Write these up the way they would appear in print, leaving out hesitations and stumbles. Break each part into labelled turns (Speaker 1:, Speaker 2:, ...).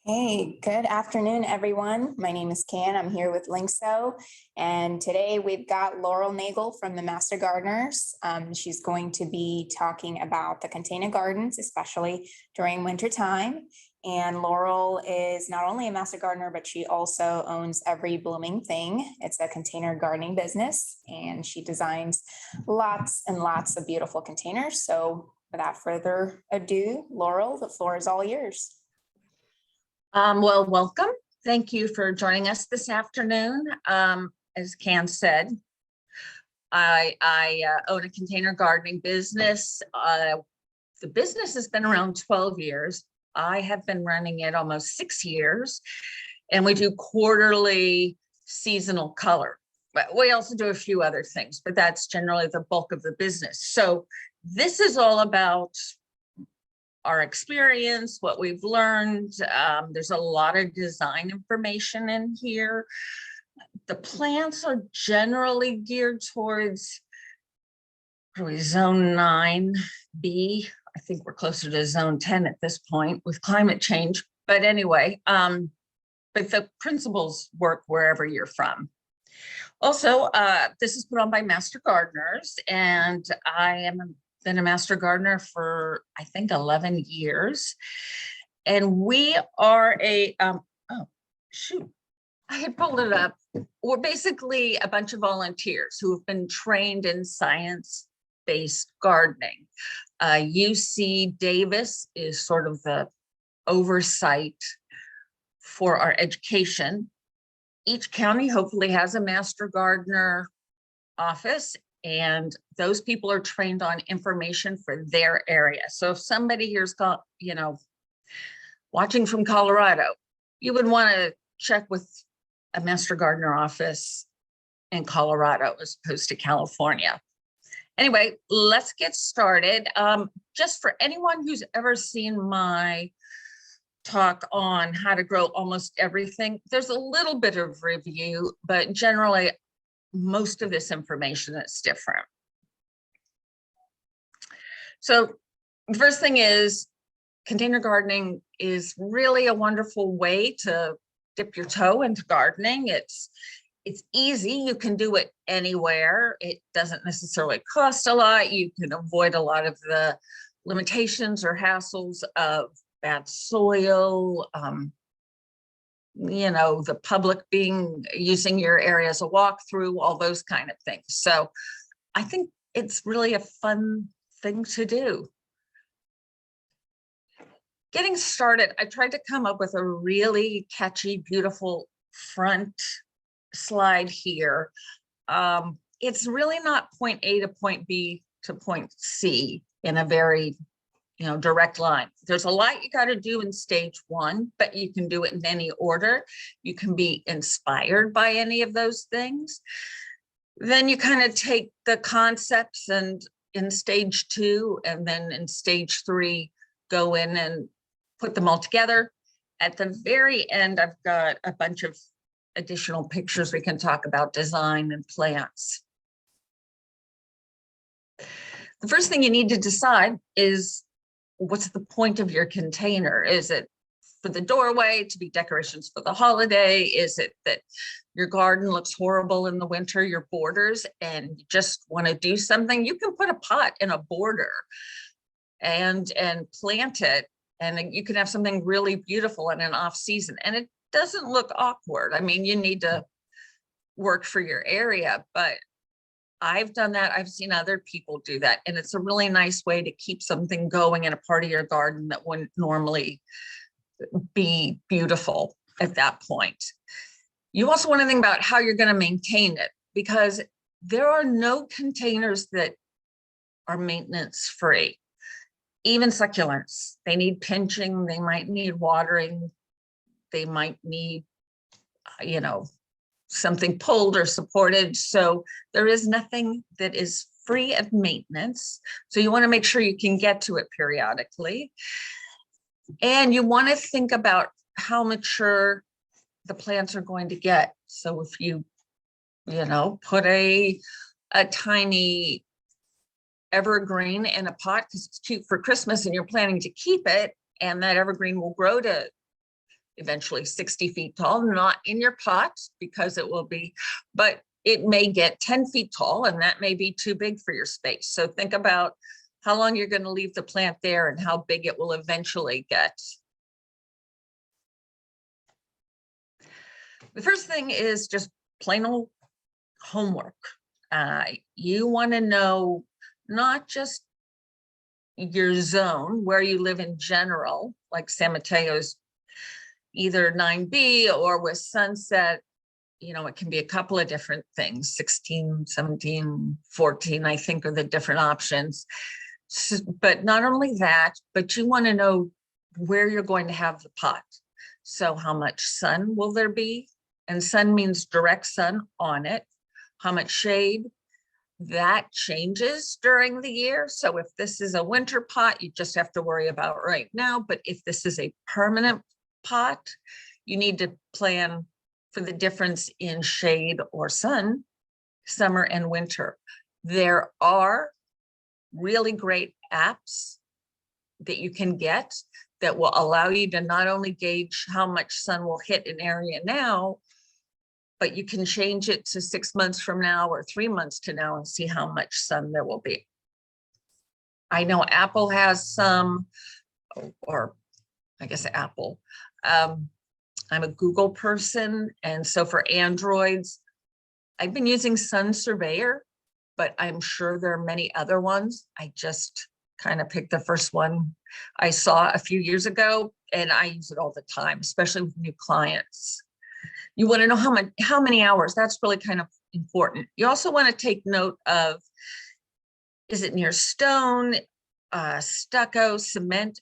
Speaker 1: Hey, good afternoon, everyone. My name is Can. I'm here with Lyngso, and today we've got Laurel Nagle from the Master Gardeners. She's going to be talking about the container gardens, especially during winter time. And Laurel is not only a Master Gardener, but she also owns Every Bloomin Thing. It's a container gardening business, and she designs lots and lots of beautiful containers. So without further ado, Laurel, the floor is all yours.
Speaker 2: Well, welcome. Thank you for joining us this afternoon. As Can said, I own a container gardening business. The business has been around 12 years. I have been running it almost 6 years, and we do quarterly seasonal color. But we also do a few other things, but that's generally the bulk of the business. So this is all about our experience, what we've learned. There's a lot of design information in here. The plants are generally geared towards probably zone 9B. I think we're closer to zone 10 at this point with climate change. But anyway, but the principles work wherever you're from. Also, this is put on by Master Gardeners, and I am been a Master Gardener for, I think, 11 years. And we are oh, shoot, I had pulled it up. We're basically a bunch of volunteers who have been trained in science-based gardening. UC Davis is sort of the oversight for our education. Each county hopefully has a Master Gardener office, and those people are trained on information for their area. So if somebody here's got, watching from Colorado, you would want to check with a Master Gardener office in Colorado as opposed to California. Anyway, let's get started. Just for anyone who's ever seen my talk on how to grow almost everything, there's a little bit of review, but generally most of this information is different. So the first thing is, container gardening is really a wonderful way to dip your toe into gardening. It's easy. You can do it anywhere. It doesn't necessarily cost a lot. You can avoid a lot of the limitations or hassles of bad soil, the public using your area as a walkthrough, all those kind of things. So I think it's really a fun thing to do. Getting started, I tried to come up with a really catchy, beautiful front slide here. It's really not point A to point B to point C in a very direct line. There's a lot you got to do in stage 1, but you can do it in any order. You can be inspired by any of those things. Then you kind of take the concepts and in stage 2, and then in stage 3, go in and put them all together. At the very end, I've got a bunch of additional pictures we can talk about design and plants. The first thing you need to decide is, what's the point of your container? Is it for the doorway, to be decorations for the holiday? Is it that your garden looks horrible in the winter, your borders, and you just want to do something? You can put a pot in a border and plant it, and you can have something really beautiful in an off season, and it doesn't look awkward. I mean, you need to work for your area, but I've done that. I've seen other people do that. And it's a really nice way to keep something going in a part of your garden that wouldn't normally be beautiful at that point. You also want to think about how you're going to maintain it, because there are no containers that are maintenance free. Even succulents, they need pinching, they might need watering, they might need, something pulled or supported. So there is nothing that is free of maintenance. So you want to make sure you can get to it periodically. And you want to think about how mature the plants are going to get. So if you, put a tiny evergreen in a pot because it's cute for Christmas and you're planning to keep it, and that evergreen will grow to eventually 60 feet tall, not in your pot because it will be, but it may get 10 feet tall and that may be too big for your space. So think about how long you're going to leave the plant there and how big it will eventually get. The first thing is just plain old homework. You want to know not just your zone, where you live in general, like San Mateo's either 9B or with Sunset, you know, it can be a couple of different things, 16, 17, 14, I think are the different options. So, but not only that, but you want to know where you're going to have the pot. So how much sun will there be? And sun means direct sun on it. How much shade? That changes during the year. So if this is a winter pot, you just have to worry about right now. But if this is a permanent pot, you need to plan for the difference in shade or sun, summer and winter. There are really great apps that you can get that will allow you to not only gauge how much sun will hit an area now, but you can change it to 6 months from now or 3 months to now and see how much sun there will be. I know Apple has some, or I guess Apple. I'm a Google person. And so for Androids, I've been using Sun Surveyor, but I'm sure there are many other ones. I just kind of picked the first one I saw a few years ago, and I use it all the time, especially with new clients. You want to know how many hours. That's really kind of important. You also want to take note of, is it near stone, stucco, cement?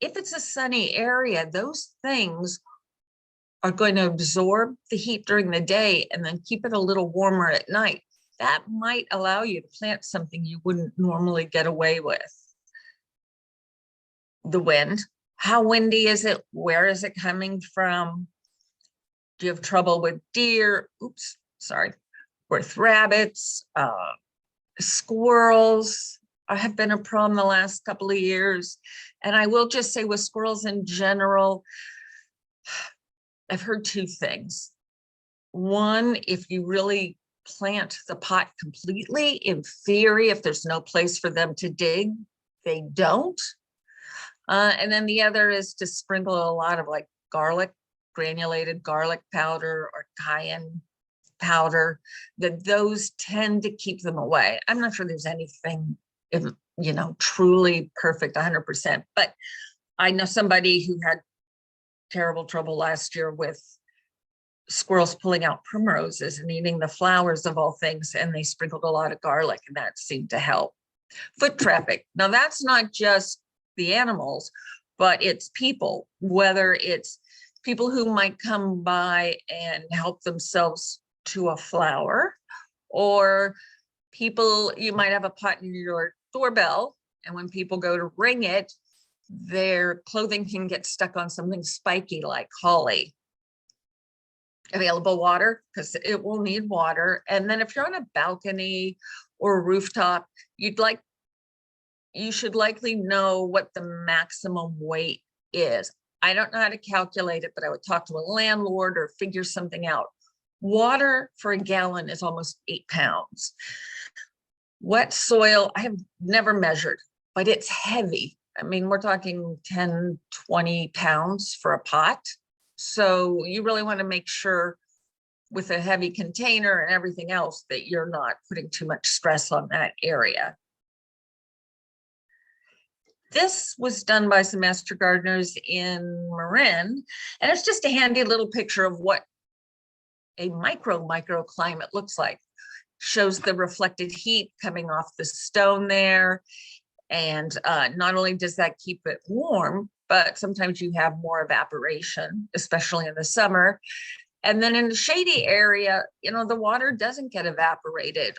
Speaker 2: If it's a sunny area, those things are going to absorb the heat during the day and then keep it a little warmer at night. That might allow you to plant something you wouldn't normally get away with. The wind, how windy is it? Where is it coming from? Do you have trouble with deer? Oops, sorry. With rabbits, squirrels have been a problem the last couple of years. And I will just say with squirrels in general, I've heard two things. One, if you really plant the pot completely, in theory, if there's no place for them to dig, they don't. And then the other is to sprinkle a lot of like garlic, granulated garlic powder or cayenne powder, that those tend to keep them away. I'm not sure there's anything, you know, truly perfect 100%, but I know somebody who had terrible trouble last year with squirrels pulling out primroses and eating the flowers of all things, and they sprinkled a lot of garlic and that seemed to help. Foot traffic. Now that's not just the animals, but it's people, whether it's people who might come by and help themselves to a flower, or people, you might have a pot in your doorbell, and when people go to ring it, their clothing can get stuck on something spiky like holly. Available water, because it will need water. And then if you're on a balcony or a rooftop, you should likely know what the maximum weight is. I don't know how to calculate it, but I would talk to a landlord or figure something out. Water for a gallon is almost 8 pounds. Wet soil, I have never measured, but it's heavy. I mean, we're talking 10, 20 pounds for a pot. So you really want to make sure with a heavy container and everything else that you're not putting too much stress on that area. This was done by some master gardeners in Marin, and it's just a handy little picture of what a microclimate looks like. Shows the reflected heat coming off the stone there. And not only does that keep it warm, but sometimes you have more evaporation, especially in the summer. And then in the shady area, you know, the water doesn't get evaporated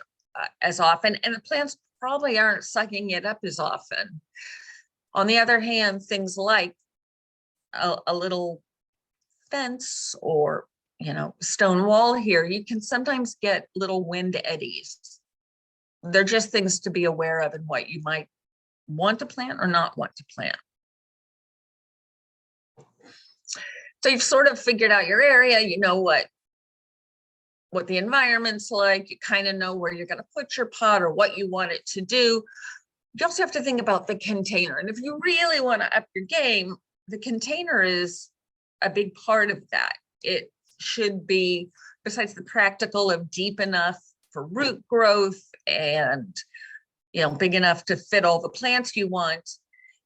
Speaker 2: as often, and the plants probably aren't sucking it up as often. On the other hand, things like a little fence or, you know, stone wall here, you can sometimes get little wind eddies. They're just things to be aware of and what you might want to plant or not want to plant. So you've sort of figured out your area, you know what the environment's like, you kind of know where you're going to put your pot or what you want it to do. You also have to think about the container. And if you really want to up your game, the container is a big part of that. It should be, besides the practical of deep enough for root growth and, big enough to fit all the plants you want,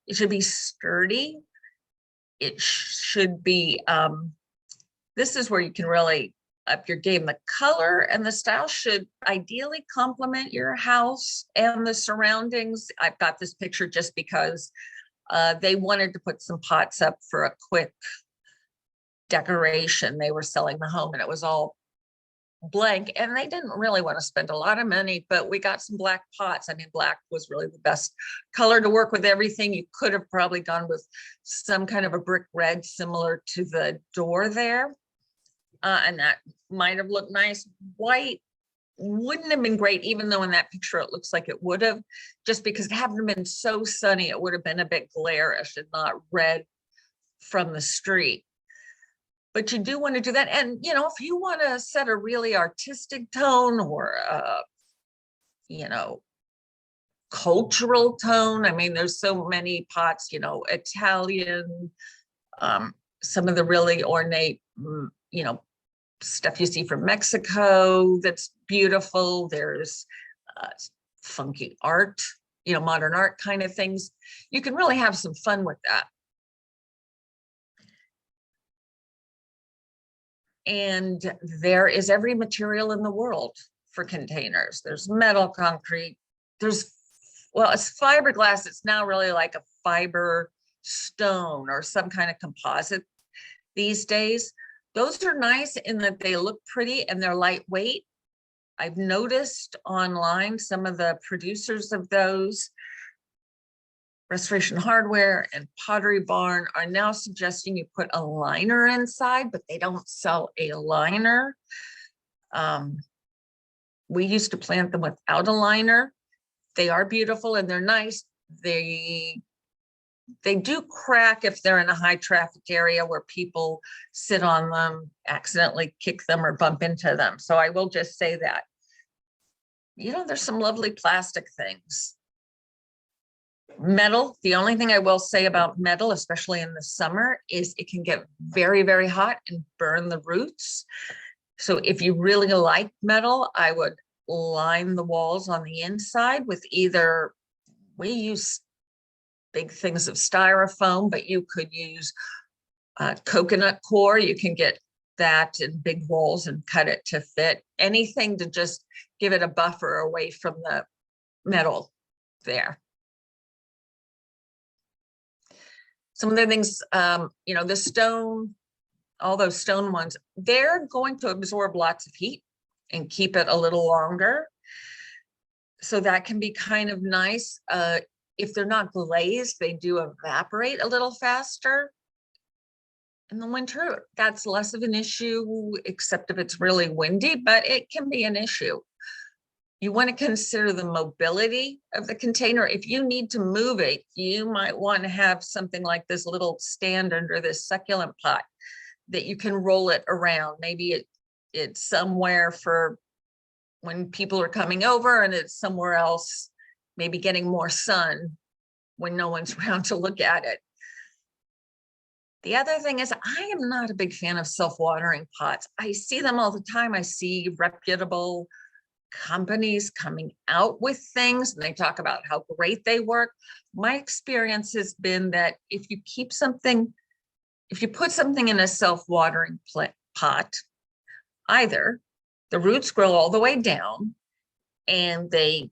Speaker 2: it should be sturdy. It should be, this is where you can really up your game. The color and the style should ideally complement your house and the surroundings. I've got this picture just because they wanted to put some pots up for a quick decoration. They were selling the home and it was all blank and they didn't really want to spend a lot of money, but we got some black pots. I mean, black was really the best color to work with everything. You could have probably gone with some kind of a brick red similar to the door there. And that might have looked nice. White wouldn't have been great, even though in that picture it looks like it would have, just because it hadn't been so sunny, it would have been a bit glarish and not red from the street. But you do want to do that. And, if you want to set a really artistic tone or, cultural tone, I mean, there's so many pots, Italian, some of the really ornate, stuff you see from Mexico that's beautiful. There's funky art, modern art kind of things. You can really have some fun with that. And there is every material in the world for containers. There's metal, concrete, it's fiberglass. It's now really like a fiber stone or some kind of composite these days. Those are nice in that they look pretty and they're lightweight. I've noticed online some of the producers of those, Restoration Hardware and Pottery Barn, are now suggesting you put a liner inside, but they don't sell a liner. We used to plant them without a liner. They are beautiful and they're nice. They do crack if they're in a high traffic area where people sit on them, accidentally kick them or bump into them. So I will just say that, there's some lovely plastic things. Metal, the only thing I will say about metal, especially in the summer, is it can get very, very hot and burn the roots. So if you really like metal, I would line the walls on the inside with either, we use big things of styrofoam, but you could use coconut core. You can get that in big walls and cut it to fit. Anything to just give it a buffer away from the metal there. Some of the things, the stone, all those stone ones, they're going to absorb lots of heat and keep it a little longer. So that can be kind of nice. If they're not glazed, they do evaporate a little faster. In the winter, that's less of an issue, except if it's really windy, but it can be an issue. You want to consider the mobility of the container. If you need to move it, you might want to have something like this little stand under this succulent pot that you can roll it around. Maybe it's somewhere for when people are coming over and it's somewhere else, maybe getting more sun when no one's around to look at it. The other thing is, I am not a big fan of self-watering pots. I see them all the time. I see reputable companies coming out with things and they talk about how great they work. My experience has been that if you put something in a self-watering pot, either the roots grow all the way down and they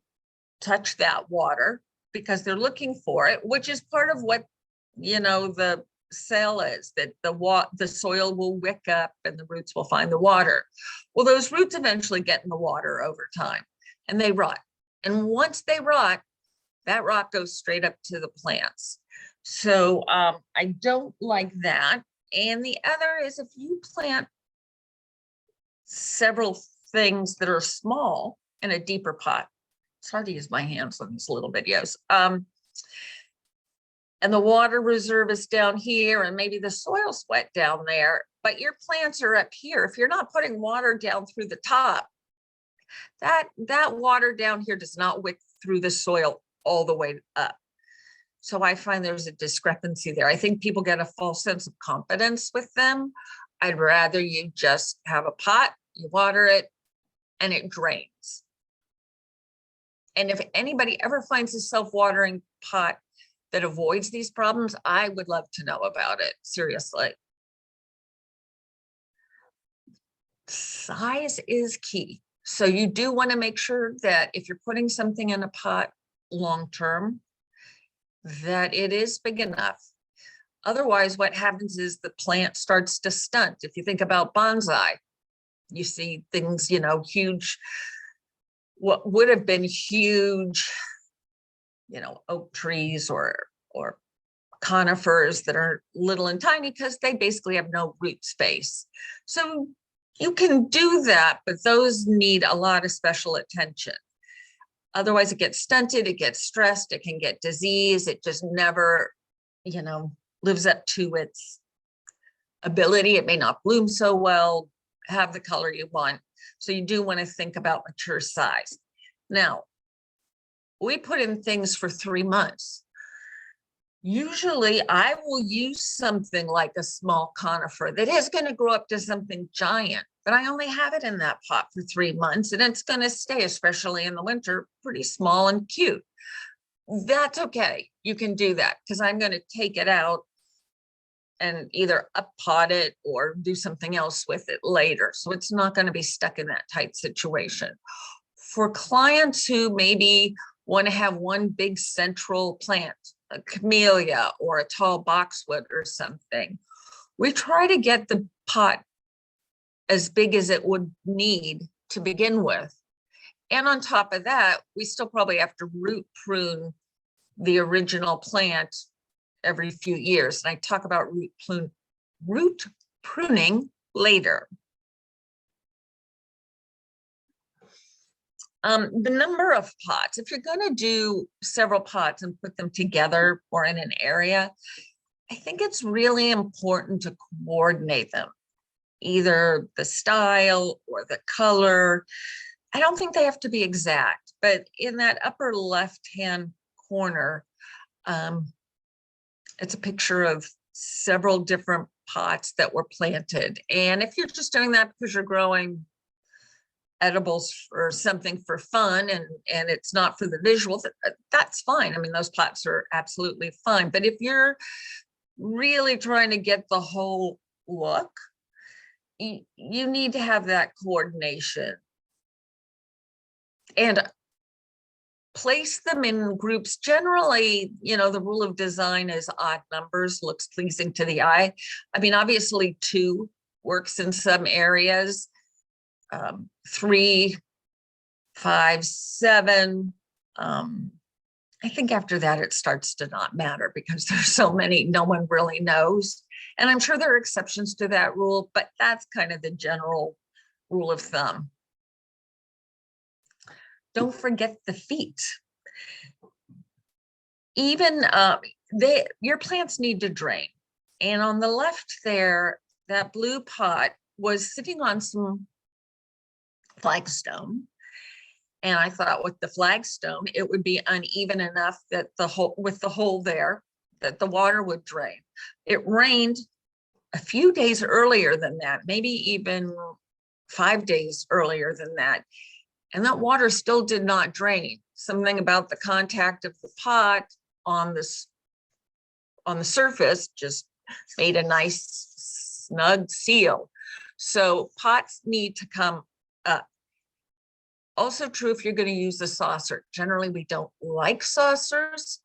Speaker 2: touch that water because they're looking for it, which is part of what, the sale is, that the soil will wick up and the roots will find the water. Well, those roots eventually get in the water over time and they rot. And once they rot, that rot goes straight up to the plants. So I don't like that. And the other is, if you plant several things that are small in a deeper pot, it's hard to use my hands on these little videos. and the water reserve is down here, and maybe the soil's wet down there, but your plants are up here. If you're not putting water down through the top, that water down here does not wick through the soil all the way up. So I find there's a discrepancy there. I think people get a false sense of confidence with them. I'd rather you just have a pot, you water it, and it drains. And if anybody ever finds a self-watering pot that avoids these problems, I would love to know about it, seriously. Size is key. So you do want to make sure that if you're putting something in a pot long-term, that it is big enough. Otherwise, what happens is the plant starts to stunt. If you think about bonsai, you see things, you know, huge, what would have been huge, you know, oak trees or conifers that are little and tiny because they basically have no root space. So you can do that, but those need a lot of special attention. Otherwise it gets stunted, it gets stressed, it can get disease. It just never, you know, lives up to its ability. It may not bloom so well, have the color you want. So you do want to think about mature size. Now, we put in things for 3 months. Usually I will use something like a small conifer that is going to grow up to something giant, but I only have it in that pot for 3 months, and it's going to stay, especially in the winter, pretty small and cute. That's okay. You can do that because I'm going to take it out and either up pot it or do something else with it later. So it's not going to be stuck in that tight situation. For clients who maybe want to have one big central plant, a camellia or a tall boxwood or something, we try to get the pot as big as it would need to begin with. And on top of that, we still probably have to root prune the original plant every few years. And I talk about root pruning later. The number of pots, if you're going to do several pots and put them together or in an area, I think it's really important to coordinate them, either the style or the color. I don't think they have to be exact, but in that upper left-hand corner, it's a picture of several different pots that were planted. And if you're just doing that because you're growing edibles or something for fun and it's not for the visuals, that's fine. I mean, those pots are absolutely fine. But if you're really trying to get the whole look, you need to have that coordination and place them in groups. Generally, you know, the rule of design is odd numbers, looks pleasing to the eye. I mean, obviously 2 works in some areas. 3, 5, 7. I think after that, it starts to not matter because there's so many, no one really knows. And I'm sure there are exceptions to that rule, but that's kind of the general rule of thumb. Don't forget the feet. Even your plants need to drain. And on the left there, that blue pot was sitting on some flagstone. And I thought with the flagstone, it would be uneven enough that with the hole there, that the water would drain. It rained a few days earlier than that, maybe even 5 days earlier than that. And that water still did not drain. Something about the contact of the pot on the surface just made a nice snug seal. So pots need to come up. Also true if you're going to use a saucer. Generally, we don't like saucers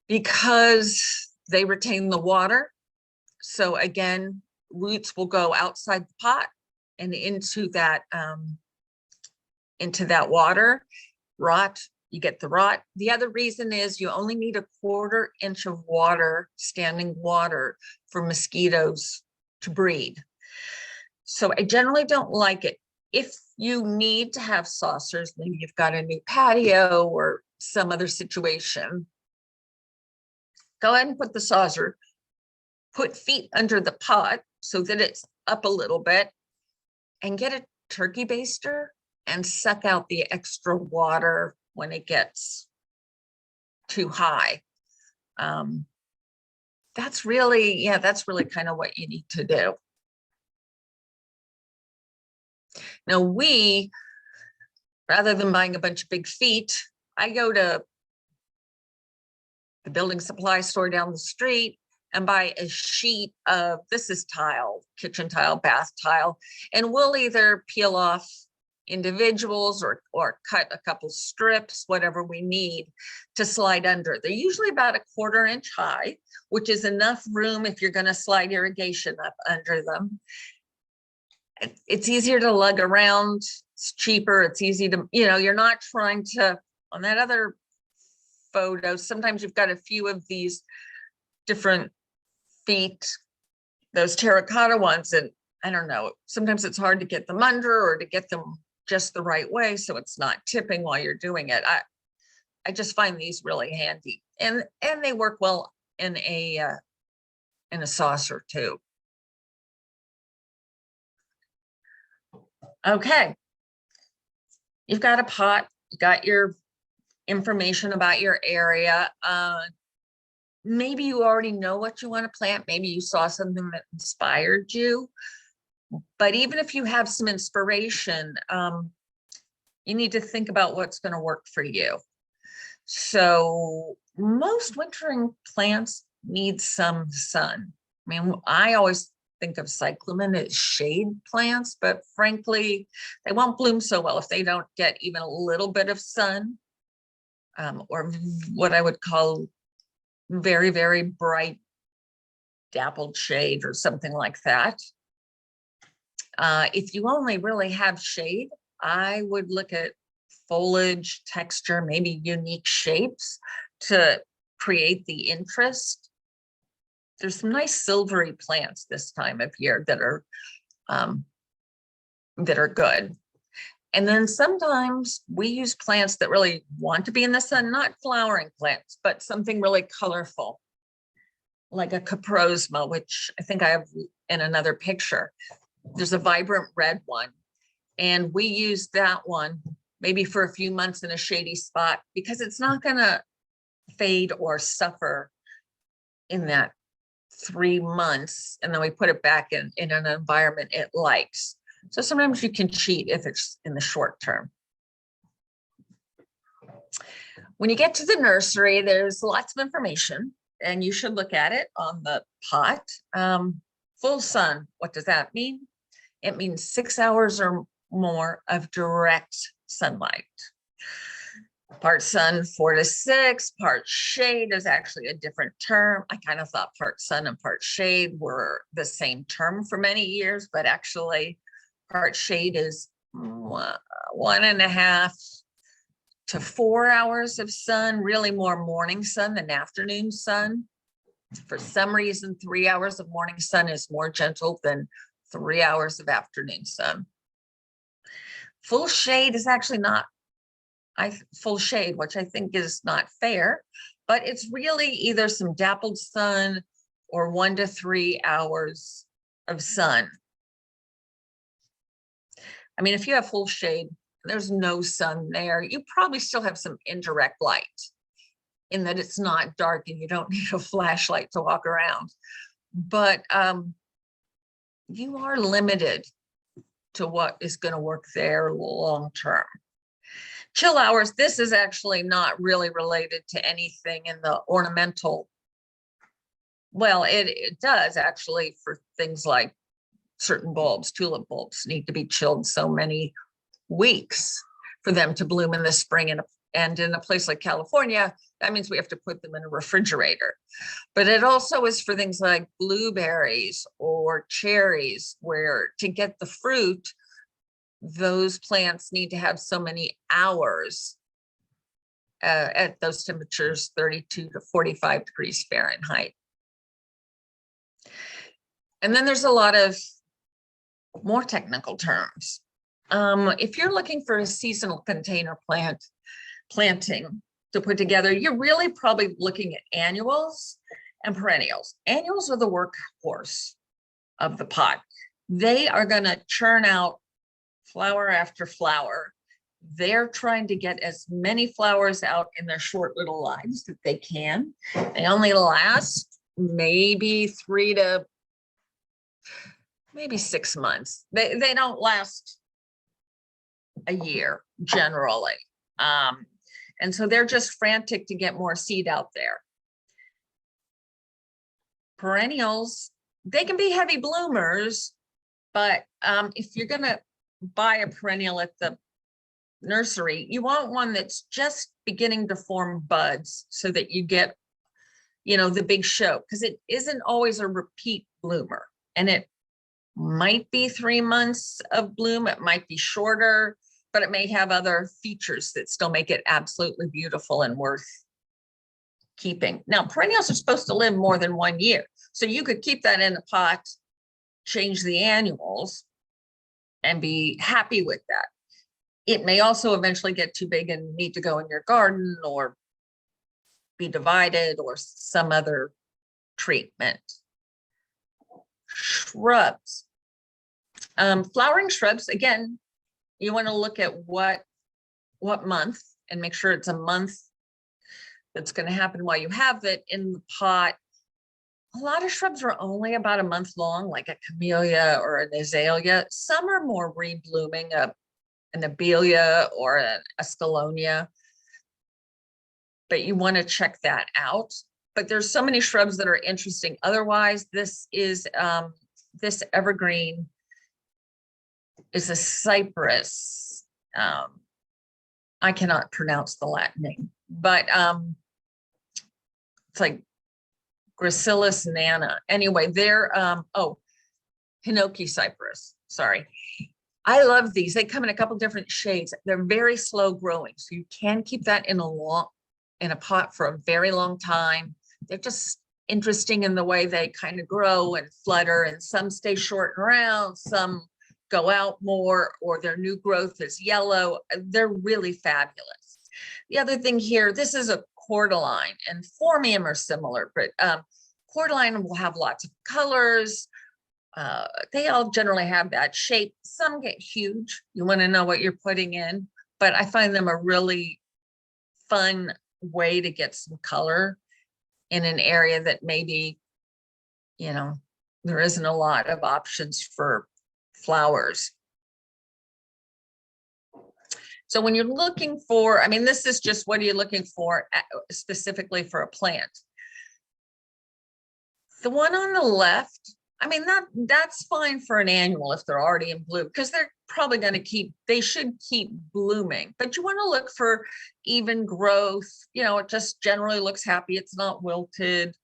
Speaker 2: because they retain the water. So again, roots will go outside the pot and into that water. Rot, you get the rot. The other reason is you only need a 1/4 inch of water, standing water, for mosquitoes to breed. So I generally don't like it. If you need to have saucers, maybe you've got a new patio or some other situation, go ahead and put the saucer, put feet under the pot so that it's up a little bit, and get a turkey baster and suck out the extra water when it gets too high. That's really kind of what you need to do. Now rather than buying a bunch of big feet, I go to the building supply store down the street and buy a sheet of, this is tile, kitchen tile, bath tile, and we'll either peel off individuals or cut a couple strips, whatever we need to slide under. They're usually about 1/4 inch high, which is enough room if you're going to slide irrigation up under them. It's easier to lug around. It's cheaper. It's easy to, you're not trying to, on that other photo, sometimes you've got a few of these different feet, those terracotta ones, and I don't know, sometimes it's hard to get them under or to get them just the right way so it's not tipping while you're doing it. I just find these really handy, and they work well in a saucer too. Okay, you've got a pot, you got your information about your area. Maybe you already know what you want to plant. Maybe you saw something that inspired you. But even if you have some inspiration, you need to think about what's going to work for you. So most wintering plants need some sun. I mean, I always think of cyclamen as shade plants, but frankly, they won't bloom so well if they don't get even a little bit of sun, or what I would call very, very bright dappled shade or something like that. If you only really have shade, I would look at foliage, texture, maybe unique shapes to create the interest. There's some nice silvery plants this time of year that are good. And then sometimes we use plants that really want to be in the sun, not flowering plants, but something really colorful, like a caprosma, which I think I have in another picture. There's a vibrant red one, and we use that one maybe for a few months in a shady spot because it's not going to fade or suffer in that 3 months. And then we put it back in an environment it likes. So sometimes you can cheat if it's in the short term. When you get to the nursery, there's lots of information and you should look at it on the pot. Full sun, what does that mean? It means 6 hours or more of direct sunlight. Part sun, 4 to 6, part shade is actually a different term. I kind of thought part sun and part shade were the same term for many years, but actually part shade is 1.5 to 4 hours of sun, really more morning sun than afternoon sun. For some reason, 3 hours of morning sun is more gentle than 3 hours of afternoon sun. Full shade is actually not full shade, which I think is not fair, but it's really either some dappled sun or 1 to 3 hours of sun. I mean, if you have full shade, there's no sun there, you probably still have some indirect light in that it's not dark and you don't need a flashlight to walk around. But you are limited to what is going to work there long term. Chill hours, this is actually not really related to anything in the ornamental. Well, it does actually for things like certain bulbs, tulip bulbs need to be chilled so many weeks for them to bloom in the spring. And in a place like California, that means we have to put them in a refrigerator. But it also is for things like blueberries or cherries, where to get the fruit, those plants need to have so many hours at those temperatures, 32 to 45 degrees Fahrenheit. And then there's a lot of more technical terms. If you're looking for a seasonal container planting, to put together, you're really probably looking at annuals and perennials. Annuals are the workhorse of the pot. They are going to churn out flower after flower. They're trying to get as many flowers out in their short little lives that they can. They only last maybe 3 to maybe 6 months. They don't last a year generally. And so they're just frantic to get more seed out there. Perennials, they can be heavy bloomers, but if you're gonna buy a perennial at the nursery, you want one that's just beginning to form buds so that you get, you know, the big show, because it isn't always a repeat bloomer, and it might be 3 months of bloom, it might be shorter, but it may have other features that still make it absolutely beautiful and worth keeping. Now, perennials are supposed to live more than 1 year, so you could keep that in a pot, change the annuals, and be happy with that. It may also eventually get too big and need to go in your garden or be divided or some other treatment. Shrubs. Flowering shrubs, again, you want to look at what month and make sure it's a month that's going to happen while you have it in the pot. A lot of shrubs are only about a month long, like a camellia or an azalea. Some are more reblooming, an abelia or an escallonia, but you want to check that out. But there's so many shrubs that are interesting. Otherwise, this is this evergreen is a cypress. I cannot pronounce the Latin name, but it's like Gracilis nana. Anyway, they're Hinoki cypress. Sorry. I love these. They come in a couple different shades. They're very slow growing, so you can keep that in a pot for a very long time. They're just interesting in the way they kind of grow and flutter, and some stay short and round, some go out more, or their new growth is yellow. They're really fabulous. The other thing here, this is a cordyline, and phormium are similar, but cordyline will have lots of colors. They all generally have that shape. Some get huge. You want to know what you're putting in, but I find them a really fun way to get some color in an area that maybe, you know, there isn't a lot of options for flowers. So when you're looking for, I mean, this is just what are you looking for specifically for a plant? The one on the left, I mean, that's fine for an annual if they're already in bloom, because they're probably going to they should keep blooming, but you want to look for even growth. You know, it just generally looks happy. It's not wilted.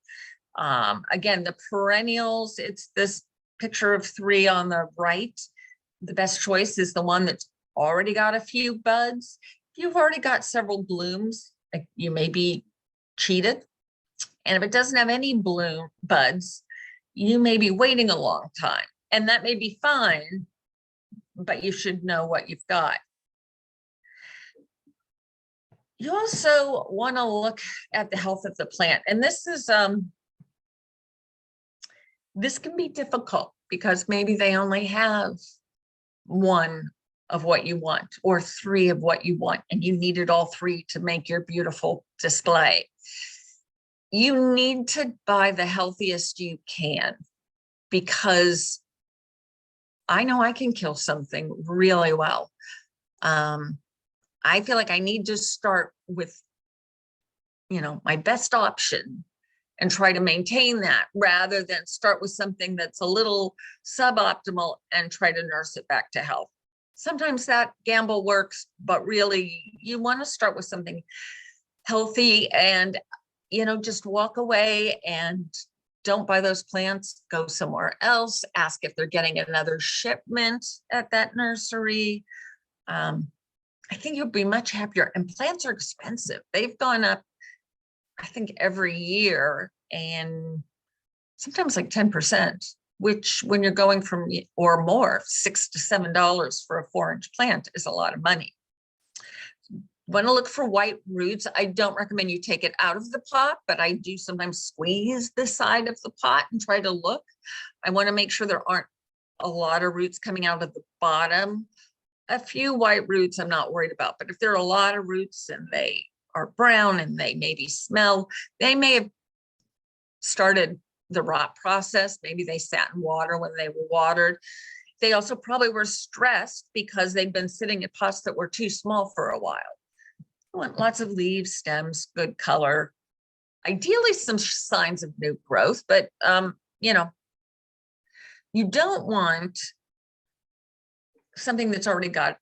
Speaker 2: Again, the perennials, it's this picture of 3 on the right. The best choice is the one that's already got a few buds. If you've already got several blooms, you may be cheated. And if it doesn't have any buds, you may be waiting a long time, and that may be fine, but you should know what you've got. You also want to look at the health of the plant, and this is this can be difficult because maybe they only have 1 of what you want or 3 of what you want, and you needed all 3 to make your beautiful display. You need to buy the healthiest you can, because I know I can kill something really well. I feel like I need to start with, you know, my best option and try to maintain that, rather than start with something that's a little suboptimal and try to nurse it back to health. Sometimes that gamble works, but really you want to start with something healthy and, you know, just walk away and don't buy those plants, go somewhere else, ask if they're getting another shipment at that nursery. I think you'll be much happier. And plants are expensive. They've gone up, I think, every year, and sometimes like 10%, which when you're going from, or more, $6 to $7 for a 4-inch plant is a lot of money. Want to look for white roots. I don't recommend you take it out of the pot, but I do sometimes squeeze the side of the pot and try to look. I want to make sure there aren't a lot of roots coming out of the bottom. A few white roots I'm not worried about, but if there are a lot of roots and they are brown and they maybe smell, they may have started the rot process. Maybe they sat in water when they were watered. They also probably were stressed because they've been sitting in pots that were too small for a while. I want lots of leaves, stems, good color, ideally some signs of new growth, but you know, you don't want something that's already got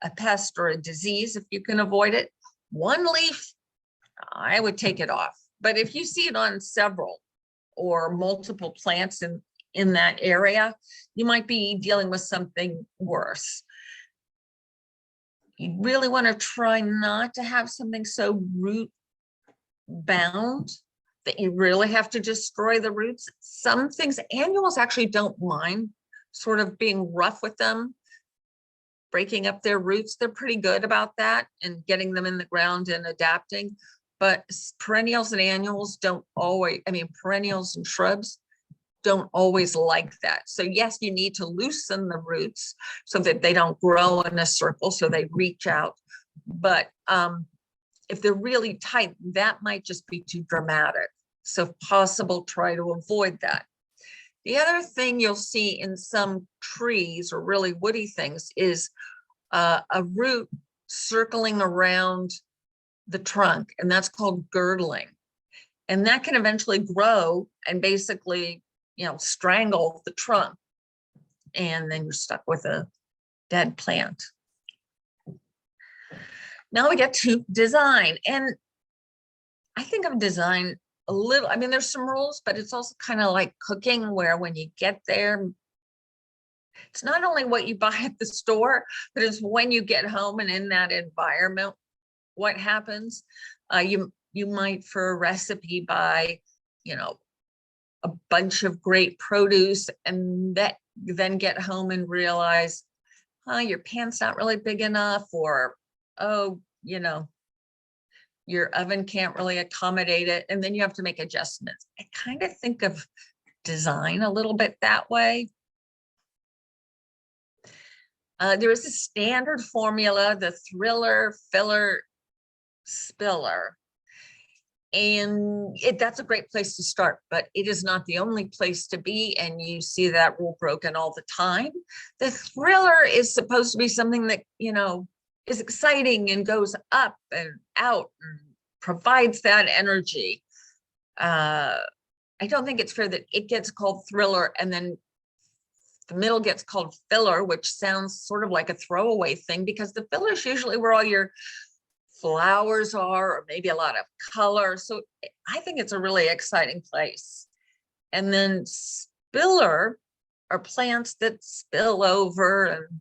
Speaker 2: a pest or a disease if you can avoid it. One leaf, I would take it off. But if you see it on several or multiple plants in that area, you might be dealing with something worse. You really want to try not to have something so root bound that you really have to destroy the roots. Some things, annuals actually don't mind sort of being rough with them, breaking up their roots. They're pretty good about that and getting them in the ground and adapting. But perennials and annuals don't always, I mean, perennials and shrubs don't always like that. So yes, you need to loosen the roots so that they don't grow in a circle, so they reach out. But if they're really tight, that might just be too dramatic. So if possible, try to avoid that. The other thing you'll see in some trees or really woody things is a root circling around the trunk, and that's called girdling. And that can eventually grow and basically, you know, strangle the trunk. And then you're stuck with a dead plant. Now we get to design. And I think of design a little, I mean, there's some rules, but it's also kind of like cooking, where when you get there, it's not only what you buy at the store, but it's when you get home and in that environment, what happens. You might, for a recipe, buy, you know, a bunch of great produce, and then get home and realize, your pan's not really big enough, or, oh, you know, your oven can't really accommodate it. And then you have to make adjustments. I kind of think of design a little bit that way. There is a standard formula, the thriller, filler, spiller. And that's a great place to start, but it is not the only place to be. And you see that rule broken all the time. The thriller is supposed to be something that, you know, is exciting and goes up and out and provides that energy. I don't think it's fair that it gets called thriller and then the middle gets called filler, which sounds sort of like a throwaway thing, because the filler is usually where all your flowers are, or maybe a lot of color. So I think it's a really exciting place. And then spiller are plants that spill over and,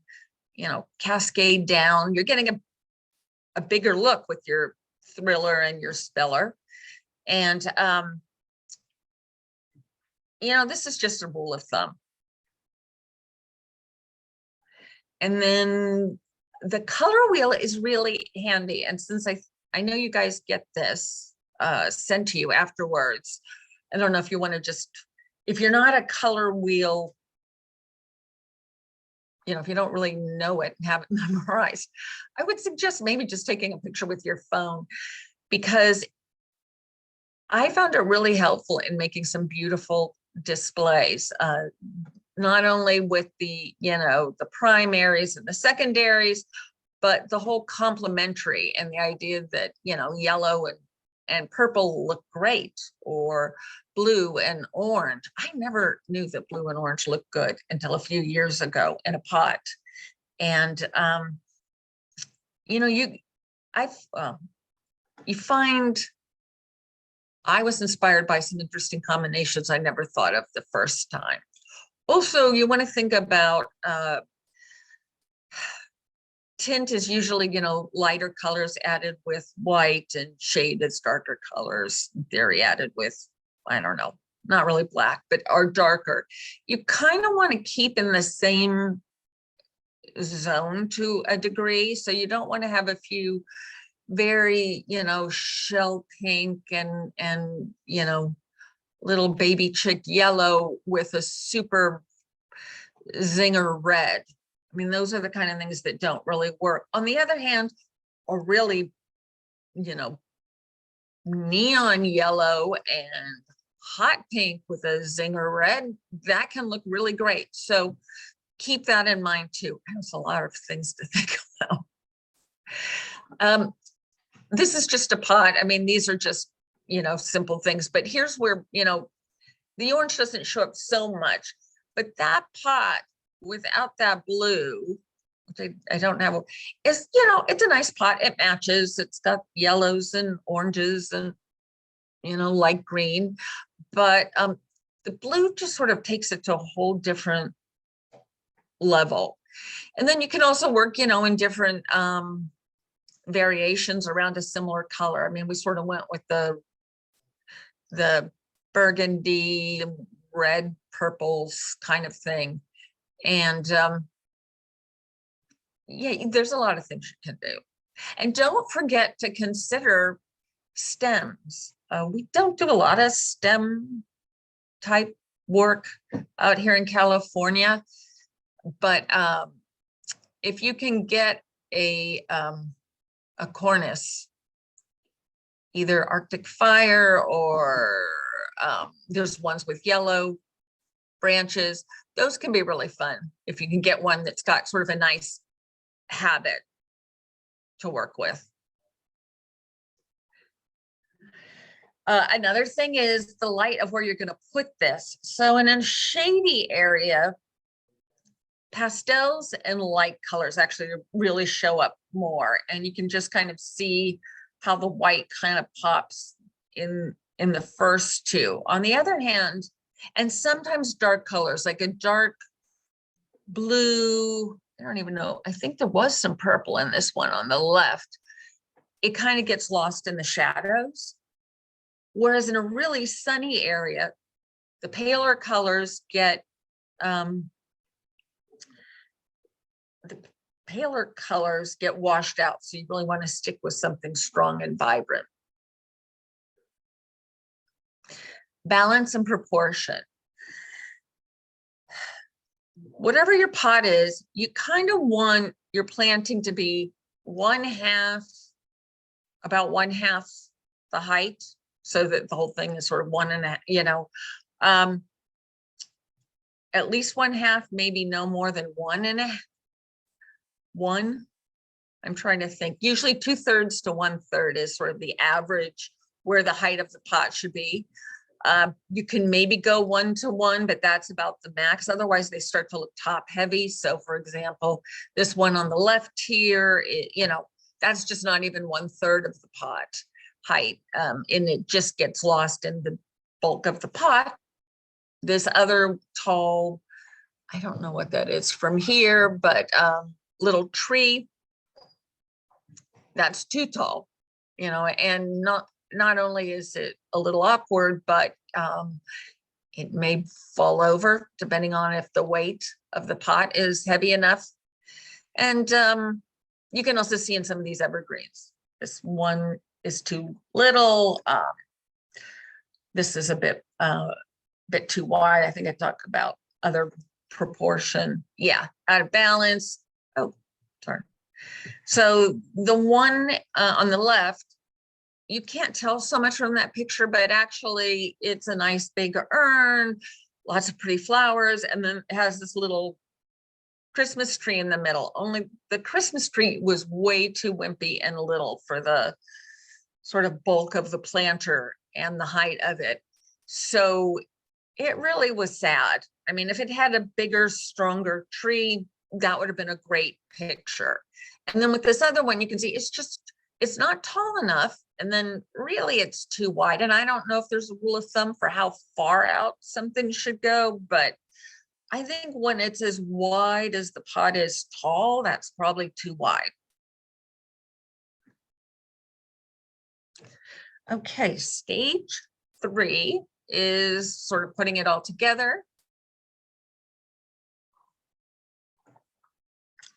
Speaker 2: you know, cascade down. You're getting a bigger look with your thriller and your spiller. And, you know, this is just a rule of thumb. And then the color wheel is really handy. And since I know you guys get this sent to you afterwards, I don't know if you want to just, if you're not a color wheel, you know, if you don't really know it and have it memorized, I would suggest maybe just taking a picture with your phone, because I found it really helpful in making some beautiful displays. Not only with the, you know, the primaries and the secondaries, but the whole complementary, and the idea that, you know, yellow and purple look great, or blue and orange. I never knew that blue and orange looked good until a few years ago in a pot. And, you know, you find, I was inspired by some interesting combinations I never thought of the first time. Also, you want to think about tint is usually, you know, lighter colors added with white, and shade is darker colors. They're added with, I don't know, not really black, but are darker. You kind of want to keep in the same zone to a degree. So you don't want to have a few very, shell pink and, little baby chick yellow with a super zinger red. I mean, those are the kind of things that don't really work. On the other hand, a really, neon yellow and hot pink with a zinger red, that can look really great. So keep that in mind too. There's a lot of things to think about. This is just a pot. I mean, these are just, simple things, but here's where, the orange doesn't show up so much, but that pot without that blue, which I don't have, is, it's a nice pot. It matches. It's got yellows and oranges and, light green, but the blue just sort of takes it to a whole different level. And then you can also work, in different variations around a similar color. I mean, we sort of went with the burgundy, red, purples kind of thing. And yeah, there's a lot of things you can do. And don't forget to consider stems. We don't do a lot of stem type work out here in California, but if you can get a cornice, either Arctic Fire or there's ones with yellow branches, those can be really fun if you can get one that's got sort of a nice habit to work with. Another thing is the light of where you're going to put this. So in a shady area, pastels and light colors actually really show up more, and you can just kind of see how the white kind of pops in the first two. On the other hand, and sometimes dark colors like a dark blue, I don't even know, I think there was some purple in this one on the left, it kind of gets lost in the shadows. Whereas in a really sunny area, the paler colors get washed out. So you really want to stick with something strong and vibrant. Balance and proportion. Whatever your pot is, you kind of want your planting to be about one half the height, so that the whole thing is sort of 1.5, at least 1/2, maybe no more than 1.5. I'm trying to think. Usually 2/3 to 1/3 is sort of the average where the height of the pot should be. You can maybe go 1 to 1, but that's about the max. Otherwise, they start to look top heavy. So, for example, this one on the left here, that's just not even 1/3 of the pot height, and it just gets lost in the bulk of the pot. This other tall, I don't know what that is from here, but little tree, that's too tall, and not only is it a little awkward, but it may fall over depending on if the weight of the pot is heavy enough. And you can also see in some of these evergreens, this one is too little. This is a bit too wide. I think I talked about other proportion. Yeah, out of balance. Oh, sorry. So the one on the left, you can't tell so much from that picture, but actually it's a nice big urn, lots of pretty flowers, and then it has this little Christmas tree in the middle. Only the Christmas tree was way too wimpy and little for the sort of bulk of the planter and the height of it. So it really was sad. I mean, if it had a bigger, stronger tree, that would have been a great picture. And then with this other one, you can see it's not tall enough. And then really it's too wide. And I don't know if there's a rule of thumb for how far out something should go, but I think when it's as wide as the pot is tall, that's probably too wide. Okay, stage 3 is sort of putting it all together.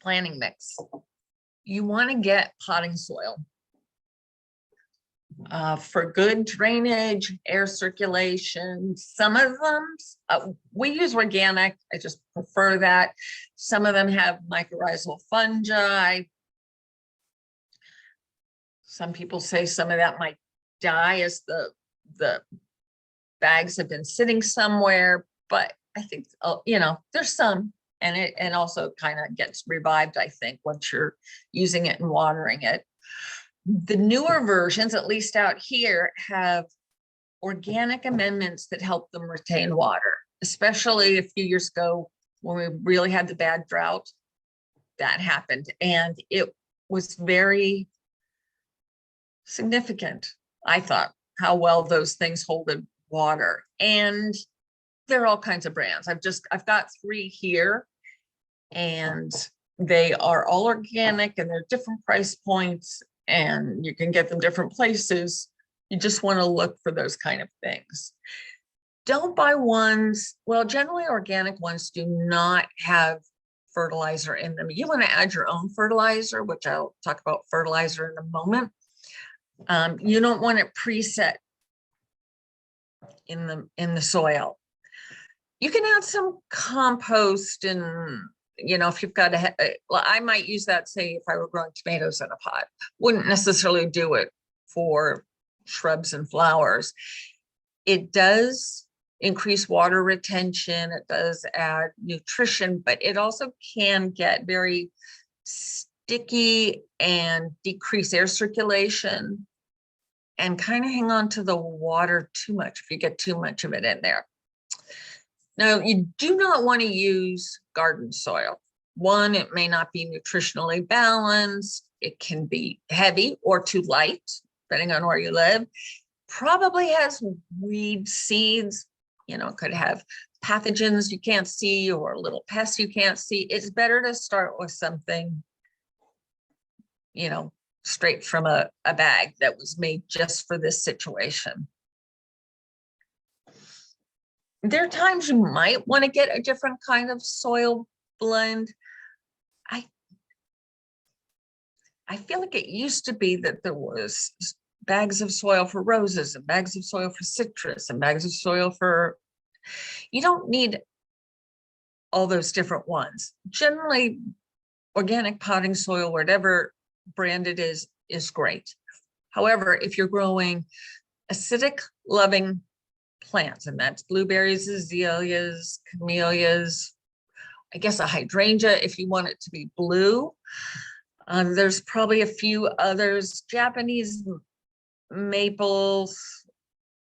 Speaker 2: Planting mix. You want to get potting soil. for good drainage, air circulation. Some of them, we use organic. I just prefer that. Some of them have mycorrhizal fungi. Some people say some of that might die as the bags have been sitting somewhere, but I think, you know, there's some, and also kind of gets revived, I think, once you're using it and watering it. The newer versions, at least out here, have organic amendments that help them retain water, especially a few years ago when we really had the bad drought. That happened, and it was very significant, I thought, how well those things holded water. And there are all kinds of brands. I've got 3 here, and they are all organic, and they're different price points, and you can get them different places. You just want to look for those kind of things. Don't buy ones, well, generally organic ones do not have fertilizer in them. You want to add your own fertilizer, which I'll talk about fertilizer in a moment. You don't want it preset in the soil. You can add some compost, and you know, if you've got well, I might use that, say, if I were growing tomatoes in a pot. Wouldn't necessarily do it for shrubs and flowers. It does increase water retention. It does add nutrition, but it also can get very sticky and decrease air circulation and kind of hang on to the water too much if you get too much of it in there. Now, you do not want to use garden soil. One, it may not be nutritionally balanced. It can be heavy or too light, depending on where you live. Probably has weed seeds, you know, could have pathogens you can't see or little pests you can't see. It's better to start with something, you know, straight from a bag that was made just for this situation. There are times you might want to get a different kind of soil blend. I feel like it used to be that there was bags of soil for roses and bags of soil for citrus and bags of soil for, you don't need all those different ones. Generally, organic potting soil, whatever brand it is great. However, if you're growing acidic loving plants, and that's blueberries, azaleas, camellias, I guess a hydrangea if you want it to be blue. There's probably a few others. Japanese maples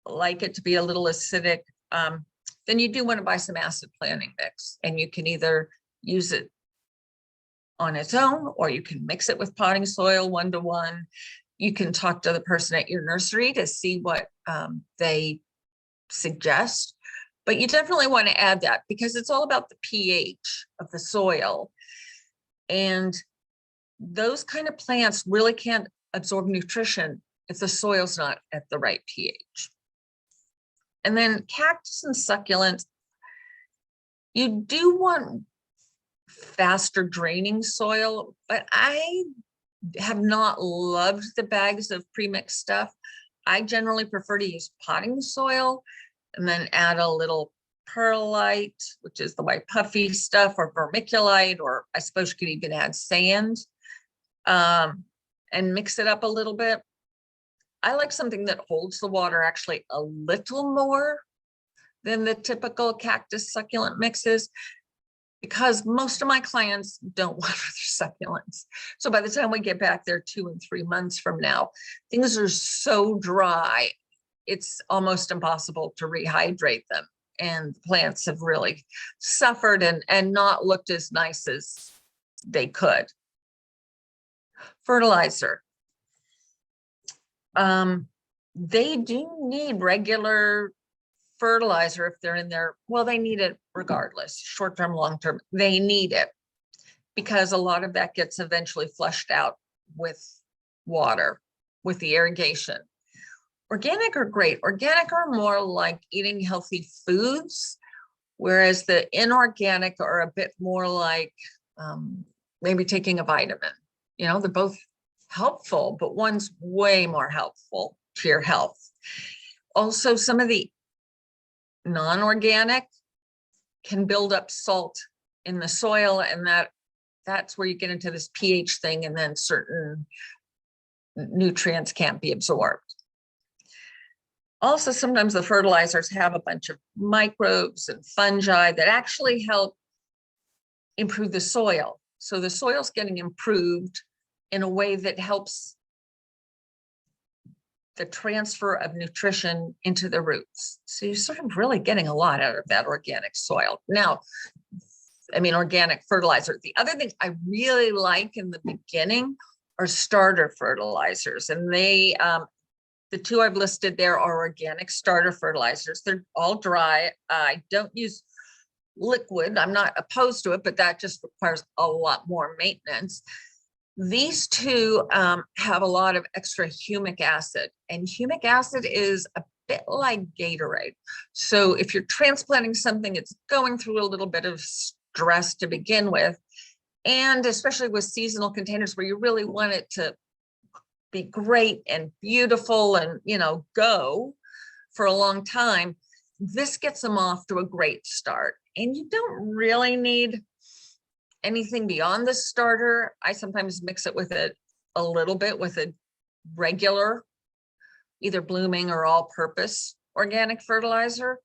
Speaker 2: like it to be a little acidic. Then you do want to buy some acid planting mix, and you can either use it on its own, or you can mix it with potting soil 1-to-1. You can talk to the person at your nursery to see what they suggest, but you definitely want to add that because it's all about the pH of the soil. And those kind of plants really can't absorb nutrition if the soil's not at the right pH. And then cactus and succulents, you do want faster draining soil, but I have not loved the bags of premixed stuff. I generally prefer to use potting soil and then add a little perlite, which is the white puffy stuff, or vermiculite, or I suppose you could even add sand, and mix it up a little bit. I like something that holds the water actually a little more than the typical cactus succulent mixes, because most of my clients don't water their succulents. So by the time we get back there 2 and 3 months from now, things are so dry, it's almost impossible to rehydrate them. And the plants have really suffered and not looked as nice as they could. Fertilizer. They do need regular fertilizer if they're in there. Well, they need it regardless, short-term, long-term, they need it because a lot of that gets eventually flushed out with water, with the irrigation. Organic are great. Organic are more like eating healthy foods, whereas the inorganic are a bit more like maybe taking a vitamin. You know, they're both helpful, but one's way more helpful to your health. Also, some of the non-organic can build up salt in the soil, and that's where you get into this pH thing, and then certain nutrients can't be absorbed. Also, sometimes the fertilizers have a bunch of microbes and fungi that actually help improve the soil. So the soil's getting improved in a way that helps the transfer of nutrition into the roots. So you're sort of really getting a lot out of that organic soil. Now, I mean, organic fertilizer. The other thing I really like in the beginning are starter fertilizers. And they, the two I've listed there are organic starter fertilizers. They're all dry. I don't use liquid. I'm not opposed to it, but that just requires a lot more maintenance. These two have a lot of extra humic acid, and humic acid is a bit like Gatorade. So if you're transplanting something, it's going through a little bit of stress to begin with. And especially with seasonal containers where you really want it to be great and beautiful and, you know, go for a long time, this gets them off to a great start. And you don't really need anything beyond the starter. I sometimes mix it with it a little bit with a regular, either blooming or all-purpose organic fertilizer.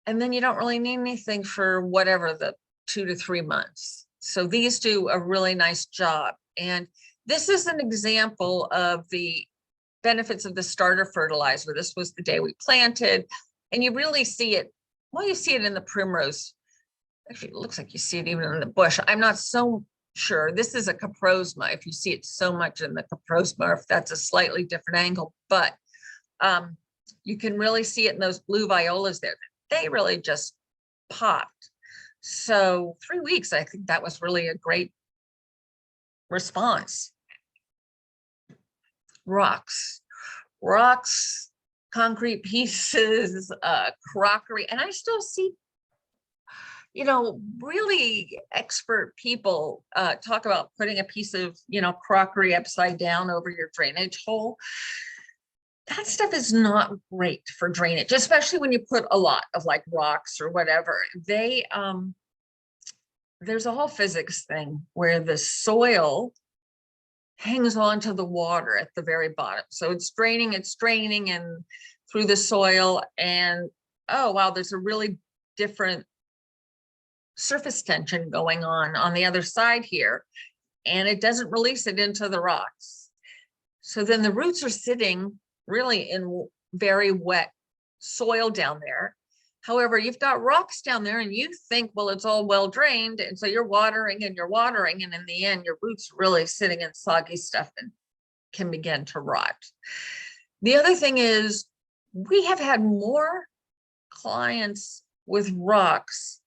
Speaker 2: And then you don't really need anything for whatever the 2 to 3 months. So these do a really nice job. And this is an example of the benefits of the starter fertilizer. This was the day we planted, and you really see it. Well, you see it in the primrose. Actually, it looks like you see it even in the bush. I'm not so sure. This is a coprosma. If you see it so much in the coprosma, if that's a slightly different angle, but you can really see it in those blue violas there. They really just popped. So 3 weeks, I think that was really a great response. Rocks, concrete pieces, crockery, and I still see, you know, really expert people talk about putting a piece of, you know, crockery upside down over your drainage hole. That stuff is not great for drainage, especially when you put a lot of like rocks or whatever. They, there's a whole physics thing where the soil hangs on to the water at the very bottom. So it's draining and through the soil, and oh, wow, there's a really different surface tension going on the other side here, and it doesn't release it into the rocks. So then the roots are sitting really in very wet soil down there. However, you've got rocks down there and you think, well, it's all well drained. And so you're watering and you're watering. And in the end, your roots are really sitting in soggy stuff and can begin to rot. The other thing is we have had more clients with rocks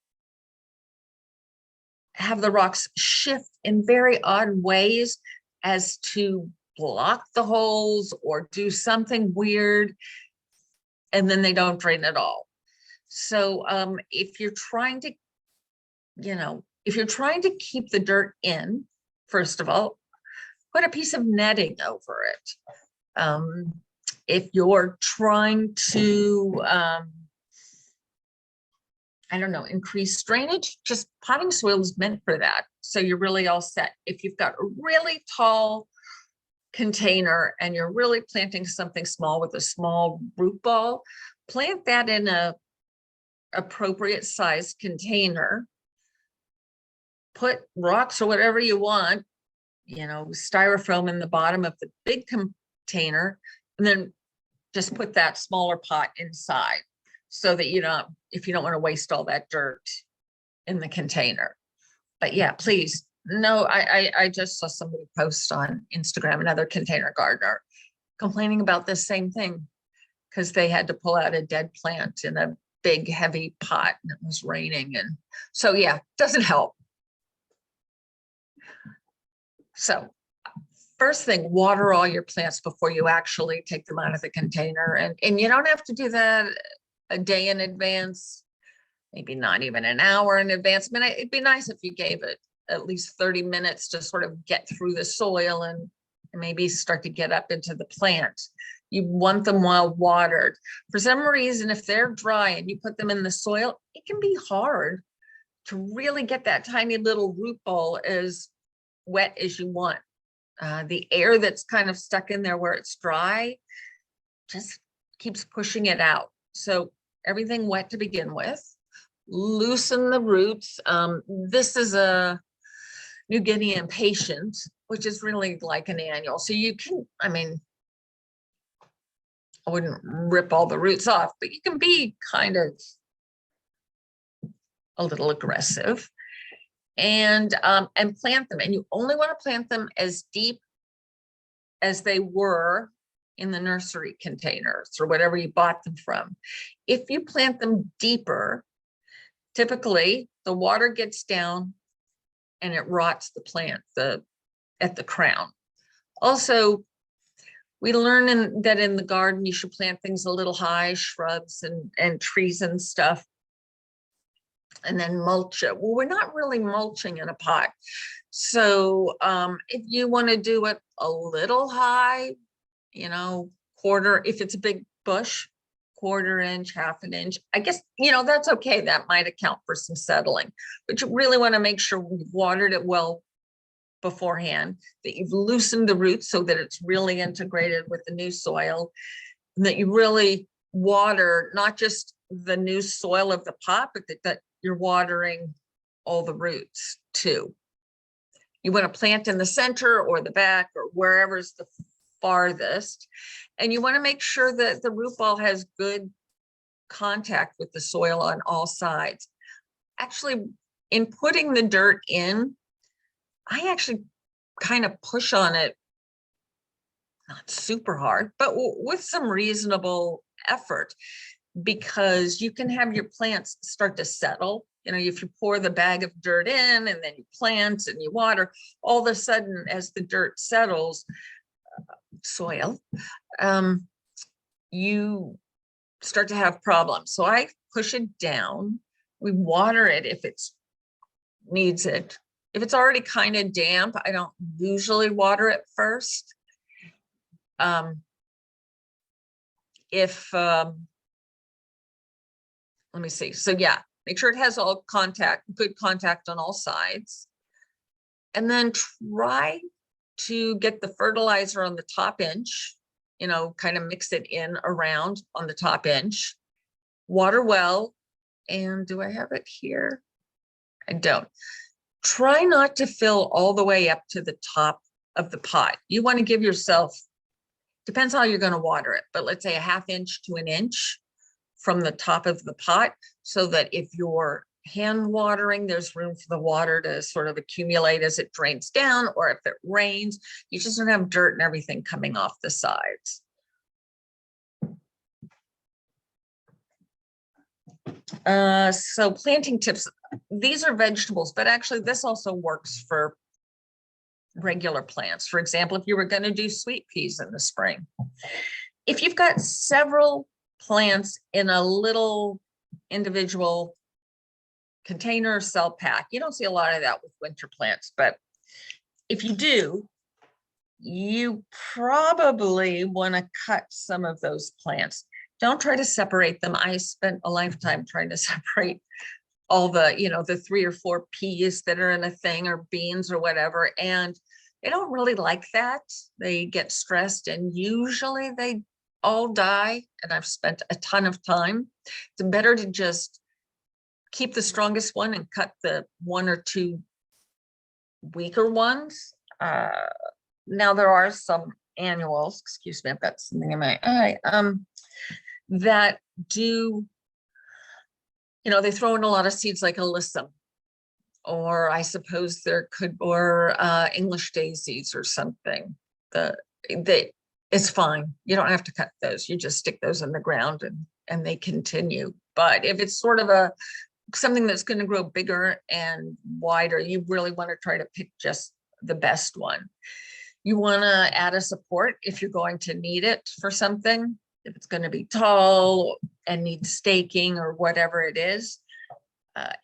Speaker 2: have the rocks shift in very odd ways as to block the holes or do something weird, and then they don't drain at all. So if you're trying to, you know, if you're trying to keep the dirt in, first of all, put a piece of netting over it. If you're trying to, I don't know, increase drainage, just potting soil is meant for that. So you're really all set. If you've got a really tall container and you're really planting something small with a small root ball, plant that in a appropriate size container, put rocks or whatever you want, you know, styrofoam in the bottom of the big container, and then just put that smaller pot inside so that you don't, if you don't want to waste all that dirt in the container. But yeah, please. No, I just saw somebody post on Instagram, another container gardener, complaining about this same thing because they had to pull out a dead plant in a big heavy pot and it was raining, and so yeah, doesn't help. So first thing, water all your plants before you actually take them out of the container, and you don't have to do that a day in advance, maybe not even an hour in advance. I mean, it'd be nice if you gave it at least 30 minutes to sort of get through the soil and maybe start to get up into the plant. You want them well watered. For some reason, if they're dry and you put them in the soil, it can be hard to really get that tiny little root ball as wet as you want. The air that's kind of stuck in there where it's dry just keeps pushing it out. So everything wet to begin with. Loosen the roots. This is a New Guinea impatient, which is really like an annual. So you can, I mean, I wouldn't rip all the roots off, but you can be kind of a little aggressive and plant them. And you only want to plant them as deep as they were in the nursery containers or whatever you bought them from. If you plant them deeper, typically the water gets down and it rots the plant at the crown. Also, we learn that in the garden, you should plant things a little high, shrubs and trees and stuff, and then mulch it. Well, we're not really mulching in a pot. So if you want to do it a little high, you know, quarter, if it's a big bush, quarter inch, half an inch, I guess, you know, that's okay. That might account for some settling, but you really want to make sure we've watered it well beforehand, that you've loosened the roots so that it's really integrated with the new soil, and that you really water not just the new soil of the pot, but that you're watering all the roots too. You want to plant in the center or the back or wherever's the farthest, and you want to make sure that the root ball has good contact with the soil on all sides. Actually, in putting the dirt in, I actually kind of push on it, not super hard, but with some reasonable effort, because you can have your plants start to settle. You know, if you pour the bag of dirt in and then you plant and you water, all of a sudden, as the dirt settles, soil, you start to have problems. So I push it down. We water it if it needs it. If it's already kind of damp, I don't usually water it first. Let me see. So yeah, make sure it has all good contact on all sides. And then try to get the fertilizer on the top inch, you know, kind of mix it in around on the top inch. Water well. And do I have it here? I don't. Try not to fill all the way up to the top of the pot. You want to give yourself, depends how you're going to water it, but let's say a half inch to an inch from the top of the pot, so that if you're hand watering, there's room for the water to sort of accumulate as it drains down, or if it rains, you just don't have dirt and everything coming off the sides. So planting tips, these are vegetables, but actually this also works for regular plants. For example, if you were going to do sweet peas in the spring, if you've got several plants in a little individual container or cell pack, you don't see a lot of that with winter plants, but if you do, you probably want to cut some of those plants. Don't try to separate them. I spent a lifetime trying to separate all the, you know, the 3 or 4 peas that are in a thing, or beans or whatever. And they don't really like that. They get stressed and usually they all die. And I've spent a ton of time. It's better to just keep the strongest one and cut the 1 or 2 weaker ones. Now there are some annuals, excuse me, I've got something in my eye, that do, you know, they throw in a lot of seeds like alyssum, or I suppose there could, or English daisies or something. It's fine. You don't have to cut those. You just stick those in the ground and they continue. But if it's sort of something that's going to grow bigger and wider, you really want to try to pick just the best one. You want to add a support if you're going to need it for something. If it's going to be tall and need staking or whatever it is.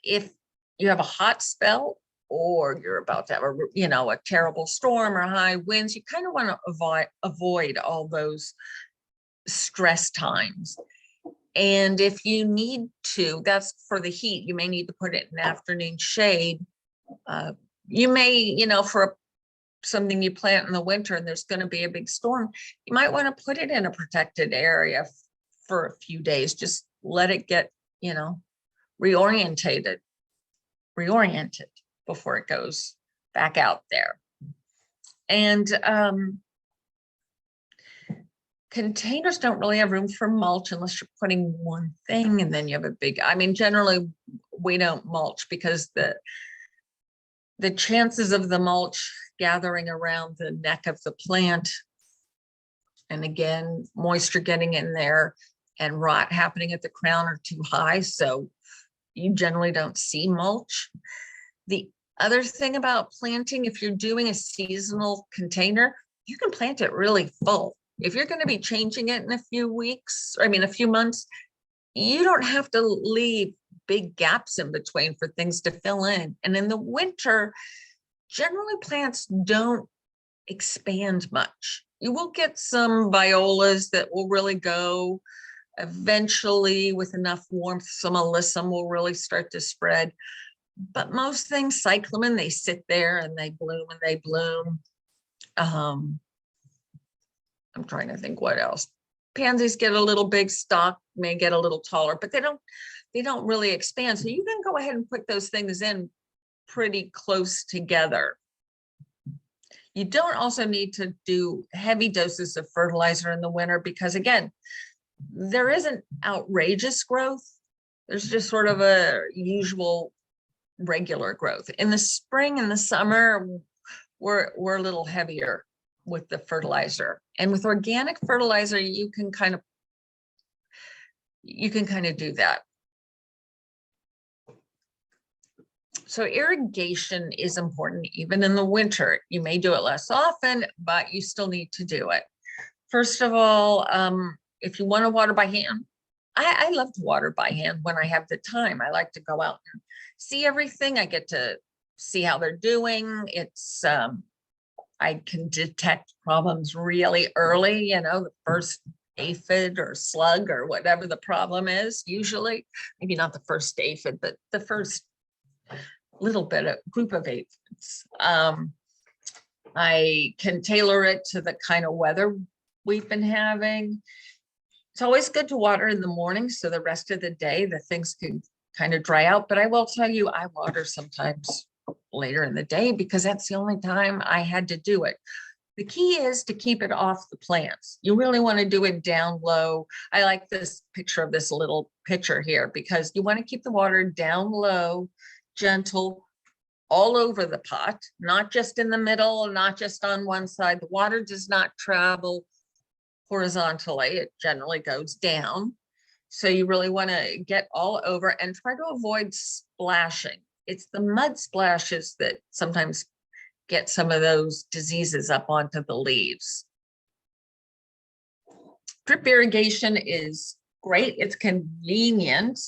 Speaker 2: If you have a hot spell, or you're about to have a terrible storm or high winds, you kind of want to avoid all those stress times. And if you need to, that's for the heat, you may need to put it in afternoon shade. You may, you know, for something you plant in the winter and there's going to be a big storm, you might want to put it in a protected area for a few days. Just let it get, you know, reoriented before it goes back out there. And containers don't really have room for mulch unless you're putting one thing and then you have a big, I mean, generally we don't mulch because the chances of the mulch gathering around the neck of the plant, and again, moisture getting in there and rot happening at the crown are too high. So you generally don't see mulch. The other thing about planting, if you're doing a seasonal container, you can plant it really full. If you're going to be changing it in a few weeks, or I mean, a few months, you don't have to leave big gaps in between for things to fill in. And in the winter, generally plants don't expand much. You will get some violas that will really go. Eventually, with enough warmth, some alyssum will really start to spread. But most things, cyclamen, they sit there and they bloom and they bloom. I'm trying to think what else. Pansies get a little big, stock may get a little taller, but they don't really expand. So you can go ahead and put those things in pretty close together. You don't also need to do heavy doses of fertilizer in the winter because, again, there isn't outrageous growth. There's just sort of a usual regular growth. In the spring and the summer, we're a little heavier with the fertilizer. And with organic fertilizer, you can kind of do that. So irrigation is important even in the winter. You may do it less often, but you still need to do it. First of all, if you want to water by hand, I love to water by hand when I have the time. I like to go out and see everything. I get to see how they're doing. It's I can detect problems really early, you know, the first aphid or slug or whatever the problem is, usually. Maybe not the first aphid, but the first little bit of group of aphids. I can tailor it to the kind of weather we've been having. It's always good to water in the morning so the rest of the day the things can kind of dry out. But I will tell you, I water sometimes later in the day because that's the only time I had to do it. The key is to keep it off the plants. You really want to do it down low. I like this picture of this little pitcher here because you want to keep the water down low, gentle, all over the pot, not just in the middle, not just on one side. The water does not travel horizontally. It generally goes down. So you really want to get all over and try to avoid splashing. It's the mud splashes that sometimes get some of those diseases up onto the leaves. Drip irrigation is great. It's convenient.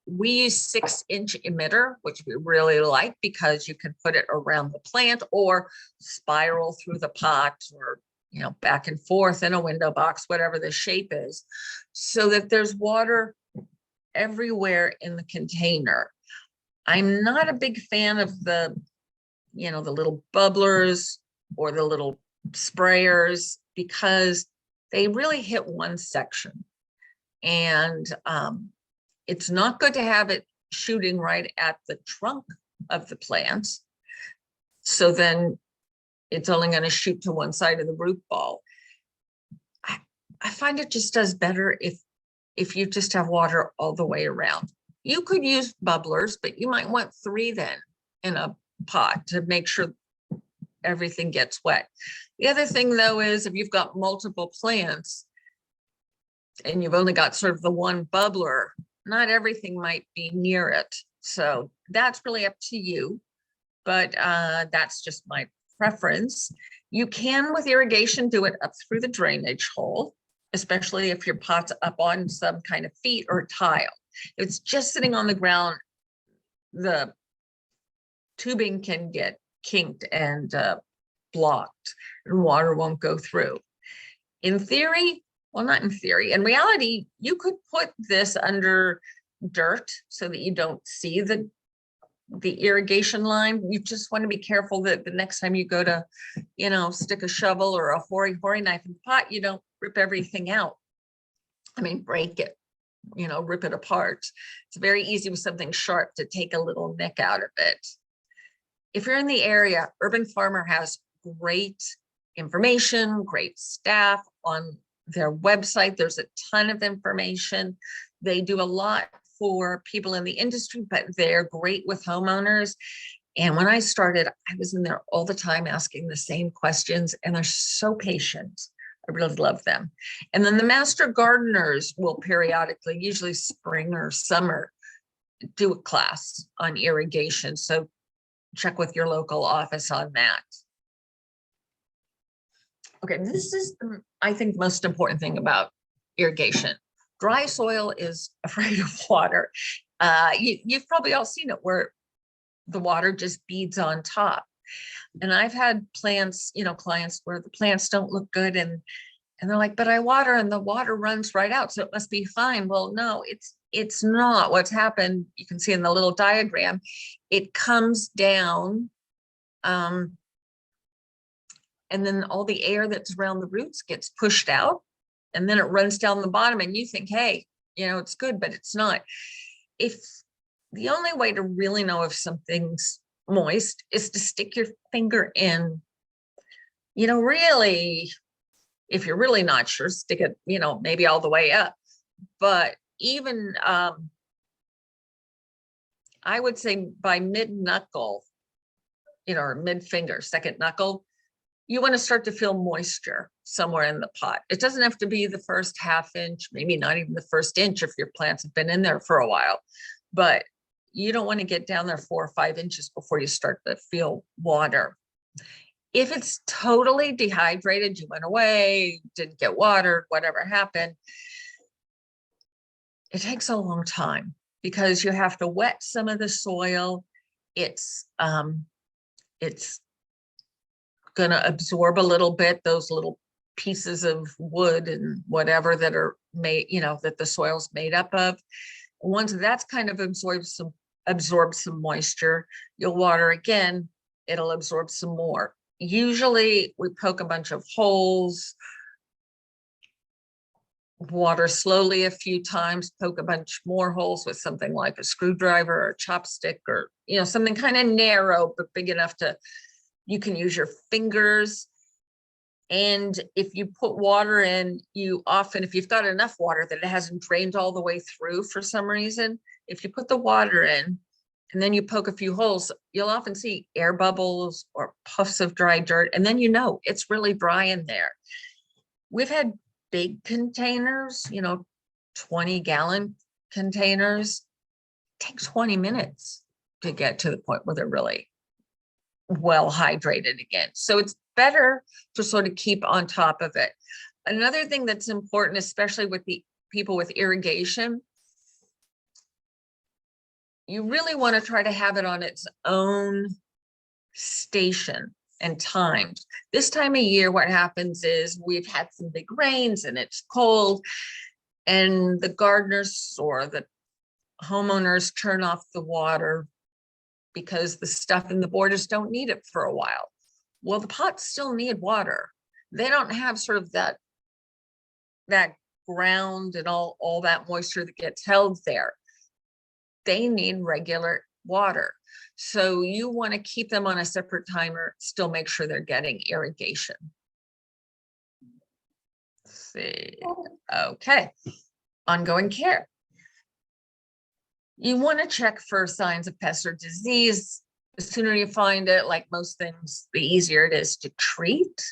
Speaker 2: We use 6-inch emitter, which we really like because you can put it around the plant or spiral through the pot or, you know, back and forth in a window box, whatever the shape is, so that there's water everywhere in the container. I'm not a big fan of the, you know, the little bubblers or the little sprayers because they really hit one section. And it's not good to have it shooting right at the trunk of the plant. So then it's only going to shoot to one side of the root ball. I find it just does better if you just have water all the way around. You could use bubblers, but you might want 3 then in a pot to make sure everything gets wet. The other thing though is if you've got multiple plants and you've only got sort of the one bubbler, not everything might be near it. So that's really up to you, but that's just my preference. You can, with irrigation, do it up through the drainage hole, especially if your pot's up on some kind of feet or tile. If it's just sitting on the ground, the tubing can get kinked and blocked and water won't go through. In theory, Well, not in theory. In reality, you could put this under dirt so that you don't see the irrigation line. You just want to be careful that the next time you go to, stick a shovel or a hori knife in the pot, you don't rip everything out. I mean, break it, rip it apart. It's very easy with something sharp to take a little nick out of it. If you're in the area, Urban Farmer has great information, great staff on their website. There's a ton of information. They do a lot for people in the industry, but they're great with homeowners. And when I started, I was in there all the time asking the same questions, and they're so patient. I really love them. And then the master gardeners will periodically, usually spring or summer, do a class on irrigation. So check with your local office on that. Okay, this is, I think, the most important thing about irrigation. Dry soil is afraid of water. You've probably all seen it where the water just beads on top. And I've had plants, clients where the plants don't look good and they're like, but I water and the water runs right out, so it must be fine. Well, no, it's not. What's happened, you can see in the little diagram, it comes down, and then all the air that's around the roots gets pushed out, and then it runs down the bottom, and you think, hey, it's good, but it's not. If the only way to really know if something's moist is to stick your finger in, really, if you're really not sure, stick it, maybe all the way up. But even, I would say by mid knuckle, or mid finger, second knuckle, you want to start to feel moisture somewhere in the pot. It doesn't have to be the first half inch, maybe not even the first inch if your plants have been in there for a while, but you don't want to get down there 4 or 5 inches before you start to feel water. If it's totally dehydrated, you went away, didn't get watered, whatever happened, it takes a long time because you have to wet some of the soil. It's going to absorb a little bit, those little pieces of wood and whatever that are made, that the soil's made up of. Once that's kind of absorbed some moisture, you'll water again, it'll absorb some more. Usually we poke a bunch of holes, water slowly a few times, poke a bunch more holes with something like a screwdriver or a chopstick, or something kind of narrow but big enough to, you can use your fingers. And if you put water in, you often, if you've got enough water that it hasn't drained all the way through for some reason, if you put the water in and then you poke a few holes, you'll often see air bubbles or puffs of dry dirt. And then it's really dry in there. We've had big containers, 20-gallon containers. It takes 20 minutes to get to the point where they're really well hydrated again. So it's better to sort of keep on top of it. Another thing that's important, especially with the people with irrigation, you really want to try to have it on its own station and timed. This time of year, what happens is we've had some big rains and it's cold, and the gardeners or the homeowners turn off the water because the stuff in the borders don't need it for a while. Well, the pots still need water. They don't have sort of that ground and all that moisture that gets held there. They need regular water. So you want to keep them on a separate timer, still make sure they're getting irrigation. Let's see. Okay. Ongoing care. You want to check for signs of pest or disease. The sooner you find it, like most things, the easier it is to treat.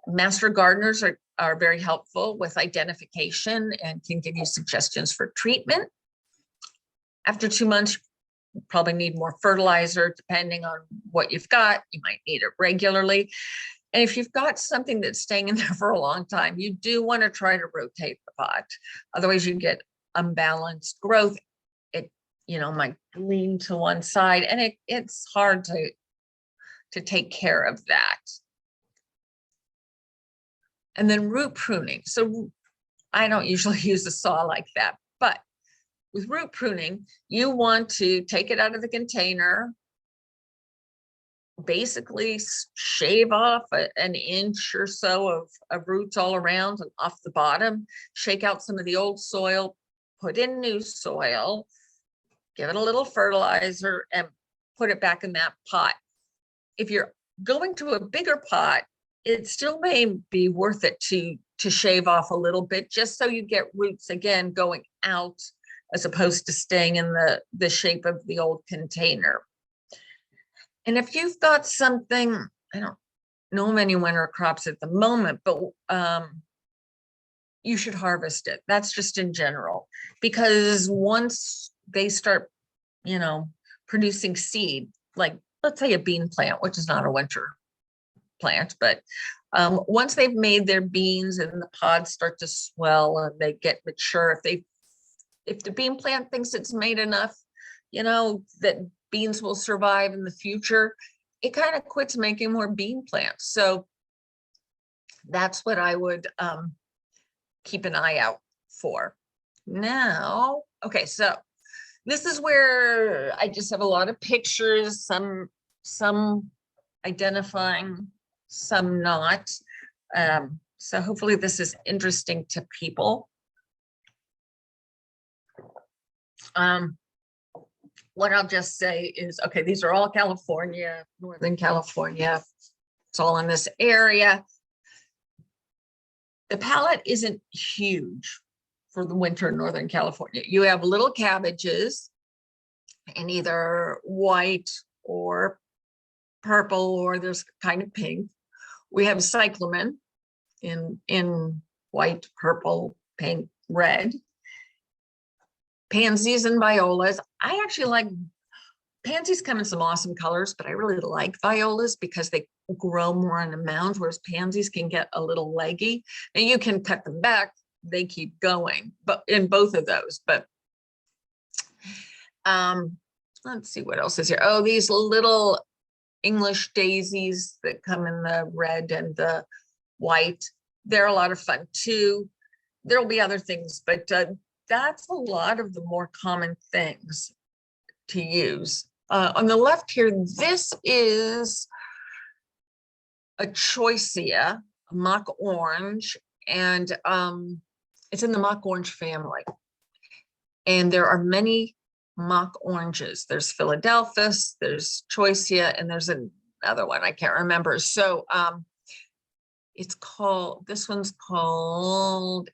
Speaker 2: Master gardeners are very helpful with identification and can give you suggestions for treatment. After 2 months, you probably need more fertilizer, depending on what you've got. You might need it regularly. And if you've got something that's staying in there for a long time, you do want to try to rotate the pot. Otherwise, you get unbalanced growth. It, might lean to one side, and it's hard to take care of that. And then root pruning. So I don't usually use a saw like that, but with root pruning, you want to take it out of the container, basically shave off an inch or so of roots all around and off the bottom, shake out some of the old soil, put in new soil, give it a little fertilizer, and put it back in that pot. If you're going to a bigger pot, it still may be worth it to shave off a little bit, just so you get roots again going out, as opposed to staying in the shape of the old container. And if you've got something, I don't know many winter crops at the moment, but you should harvest it. That's just in general, because once they start, producing seed, like let's say a bean plant, which is not a winter plant, but once they've made their beans and the pods start to swell and they get mature, if the bean plant thinks it's made enough, that beans will survive in the future, it kind of quits making more bean plants. So that's what I would keep an eye out for. Now, okay, so this is where I just have a lot of pictures, some identifying, some not. So hopefully this is interesting to people. What I'll just say is, okay, these are all California, Northern California. It's all in this area. The palette isn't huge for the winter in Northern California. You have little cabbages in either white or purple, or there's kind of pink. We have cyclamen in white, purple, pink, red. Pansies and violas. I actually like pansies, come in some awesome colors, but I really like violas because they grow more in a mound, whereas pansies can get a little leggy. And you can cut them back, they keep going, but in both of those. But let's see what else is here. Oh, these little English daisies that come in the red and the white. They're a lot of fun too. There'll be other things, but that's a lot of the more common things to use. On the left here, this is a choicea, a mock orange, and it's in the mock orange family. And there are many mock oranges. There's Philadelphus, there's choicea, and there's another one I can't remember. So this one's called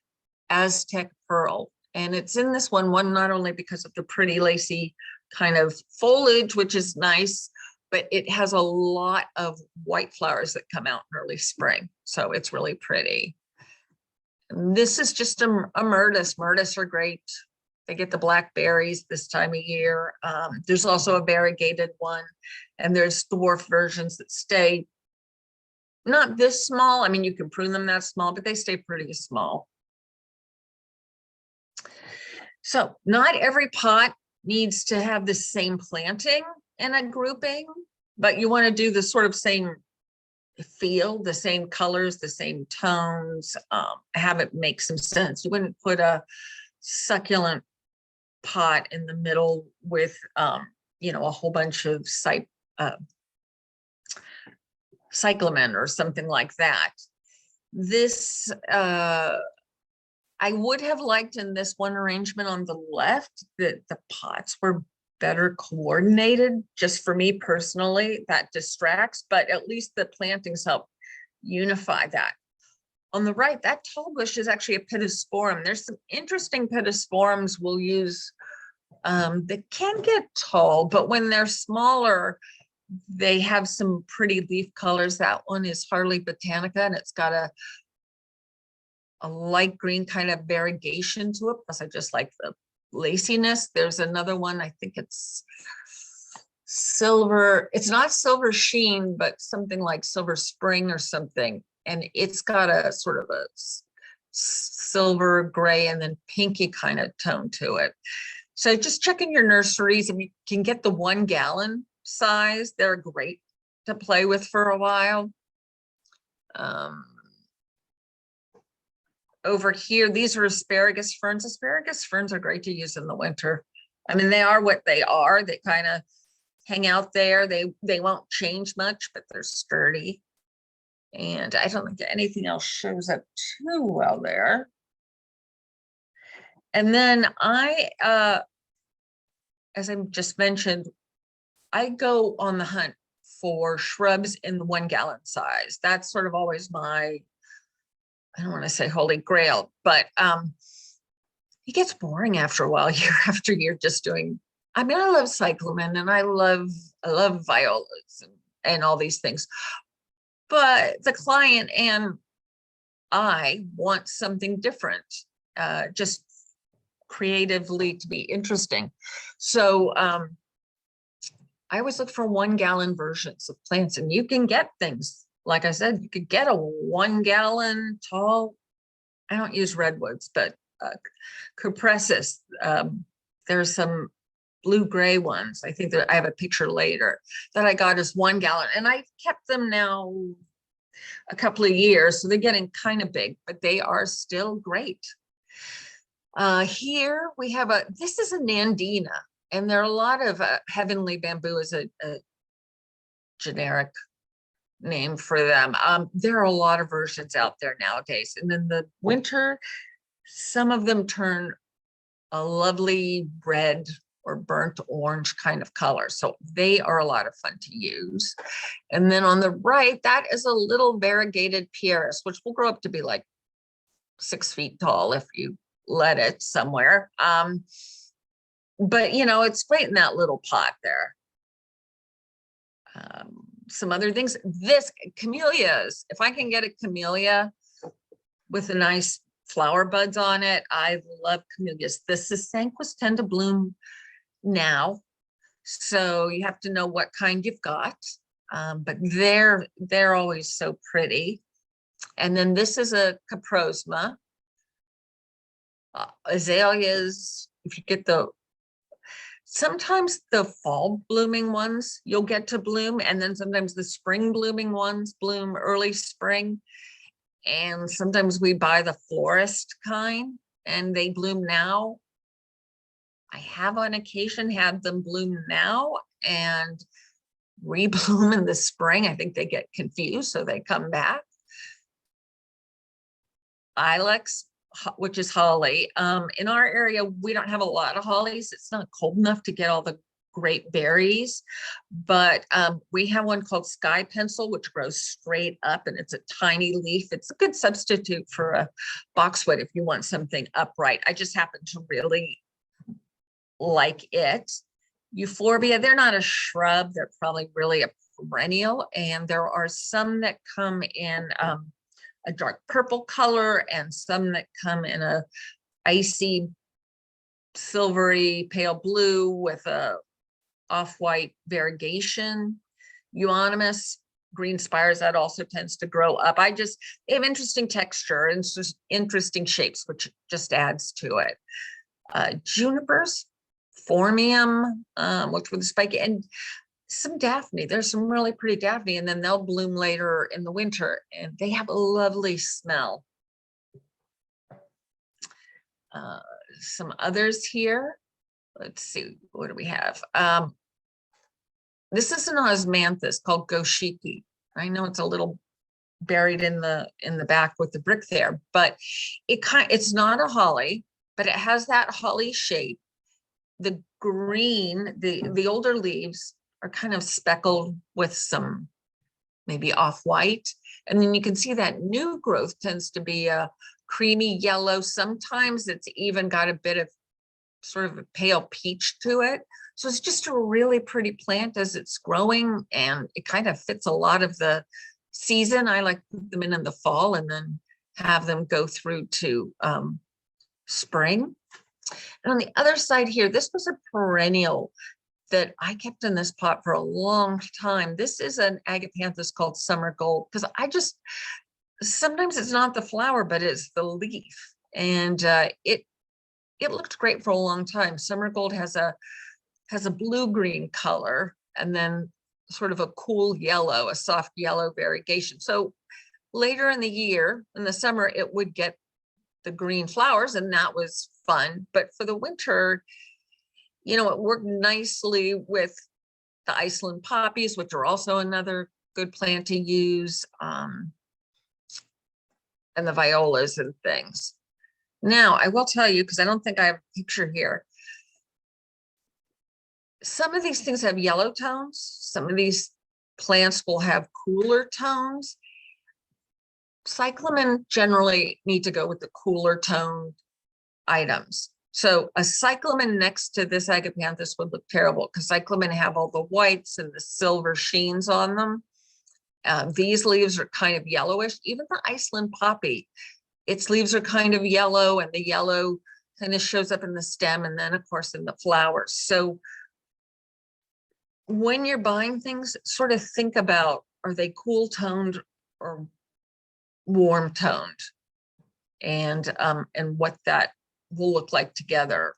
Speaker 2: Aztec Pearl. And it's in this one not only because of the pretty lacy kind of foliage, which is nice, but it has a lot of white flowers that come out in early spring. So it's really pretty. And this is just a myrtus. Myrtus are great. They get the blackberries this time of year. There's also a variegated one, and there's dwarf versions that stay not this small. I mean, you can prune them that small, but they stay pretty small. So not every pot needs to have the same planting in a grouping, but you want to do the sort of same feel, the same colors, the same tones, have it make some sense. You wouldn't put a succulent pot in the middle with, a whole bunch of cyclamen or something like that. This, I would have liked in this one arrangement on the left that the pots were better coordinated. Just for me personally, that distracts, but at least the plantings help unify that. On the right, that tall bush is actually a pittosporum. There's some interesting pittosporums we'll use that can get tall, but when they're smaller, they have some pretty leaf colors. That one is Harley Botanica, and it's got a light green kind of variegation to it. Plus I just like the laciness. There's another one, I think it's silver. It's not silver sheen, but something like silver spring or something. And it's got a sort of a silver gray and then pinky kind of tone to it. So just check in your nurseries, and you can get the 1 gallon size. They're great to play with for a while. over here, these are asparagus ferns. Asparagus ferns are great to use in the winter. I mean, they are what they are. They kind of hang out there. They won't change much, but they're sturdy. And I don't think anything else shows up too well there. And then as I just mentioned, I go on the hunt for shrubs in the 1 gallon size. That's sort of always my, I don't want to say holy grail, but it gets boring after a while, year after year, just doing, I mean, I love cyclamen and I love violas and all these things, but the client and I want something different, just creatively to be interesting. So I always look for 1 gallon versions of plants, and you can get things, like I said, you could get a 1 gallon tall, I don't use redwoods, but cupressus. There's some blue-gray ones. I think that I have a picture later that I got as 1 gallon, and I've kept them now a couple of years, so they're getting kind of big, but they are still great. Here we have this is a Nandina, and there are a lot of heavenly bamboo is a generic name for them. There are a lot of versions out there nowadays, and in the winter, some of them turn a lovely red or burnt orange kind of color. So they are a lot of fun to use. And then on the right, that is a little variegated pieris, which will grow up to be like 6 feet tall if you let it somewhere. But you know, it's great in that little pot there. Some other things, this camellias, if I can get a camellia with a nice flower buds on it, I love camellias. The sasanquas tend to bloom now, so you have to know what kind you've got, but they're always so pretty. And then this is a caprosma. Azaleas, if you get sometimes the fall blooming ones you'll get to bloom, and then sometimes the spring blooming ones bloom early spring, and sometimes we buy the florist kind and they bloom now. I have on occasion had them bloom now and rebloom in the spring. I think they get confused, so they come back. Ilex, which is holly. In our area, we don't have a lot of hollies. It's not cold enough to get all the great berries, but we have one called sky pencil, which grows straight up, and it's a tiny leaf. It's a good substitute for a boxwood if you want something upright. I just happen to really like it. Euphorbia, they're not a shrub. They're probably really a perennial, and there are some that come in a dark purple color and some that come in a icy silvery pale blue with a off-white variegation. Euonymus, green spires, that also tends to grow up. They have interesting texture and just interesting shapes, which just adds to it. Junipers, Formium, which with the spiky, and some Daphne. There's some really pretty Daphne, and then they'll bloom later in the winter, and they have a lovely smell. Some others here. Let's see, what do we have? This is an osmanthus called Goshiki. I know it's a little buried in the back with the brick there, but it's not a holly, but it has that holly shape. The green, the older leaves are kind of speckled with some maybe off-white. And then you can see that new growth tends to be a creamy yellow. Sometimes it's even got a bit of sort of a pale peach to it. So it's just a really pretty plant as it's growing, and it kind of fits a lot of the season. I like to put them in the fall and then have them go through to spring. And on the other side here, this was a perennial that I kept in this pot for a long time. This is an agapanthus called Summer Gold, because sometimes it's not the flower, but it's the leaf. And it looked great for a long time. Summer Gold has a blue-green color, and then sort of a cool yellow, a soft yellow variegation. So later in the year, in the summer, it would get the green flowers, and that was fun. But for the winter, you know, it worked nicely with the Iceland poppies, which are also another good plant to use, and the violas and things. Now, I will tell you, because I don't think I have a picture here, some of these things have yellow tones. Some of these plants will have cooler tones. Cyclamen generally need to go with the cooler toned items. So a cyclamen next to this agapanthus would look terrible because cyclamen have all the whites and the silver sheens on them. These leaves are kind of yellowish. Even the Iceland poppy, its leaves are kind of yellow, and the yellow kind of shows up in the stem and then of course in the flowers. So when you're buying things, sort of think about, are they cool toned or warm toned, and what that will look like together.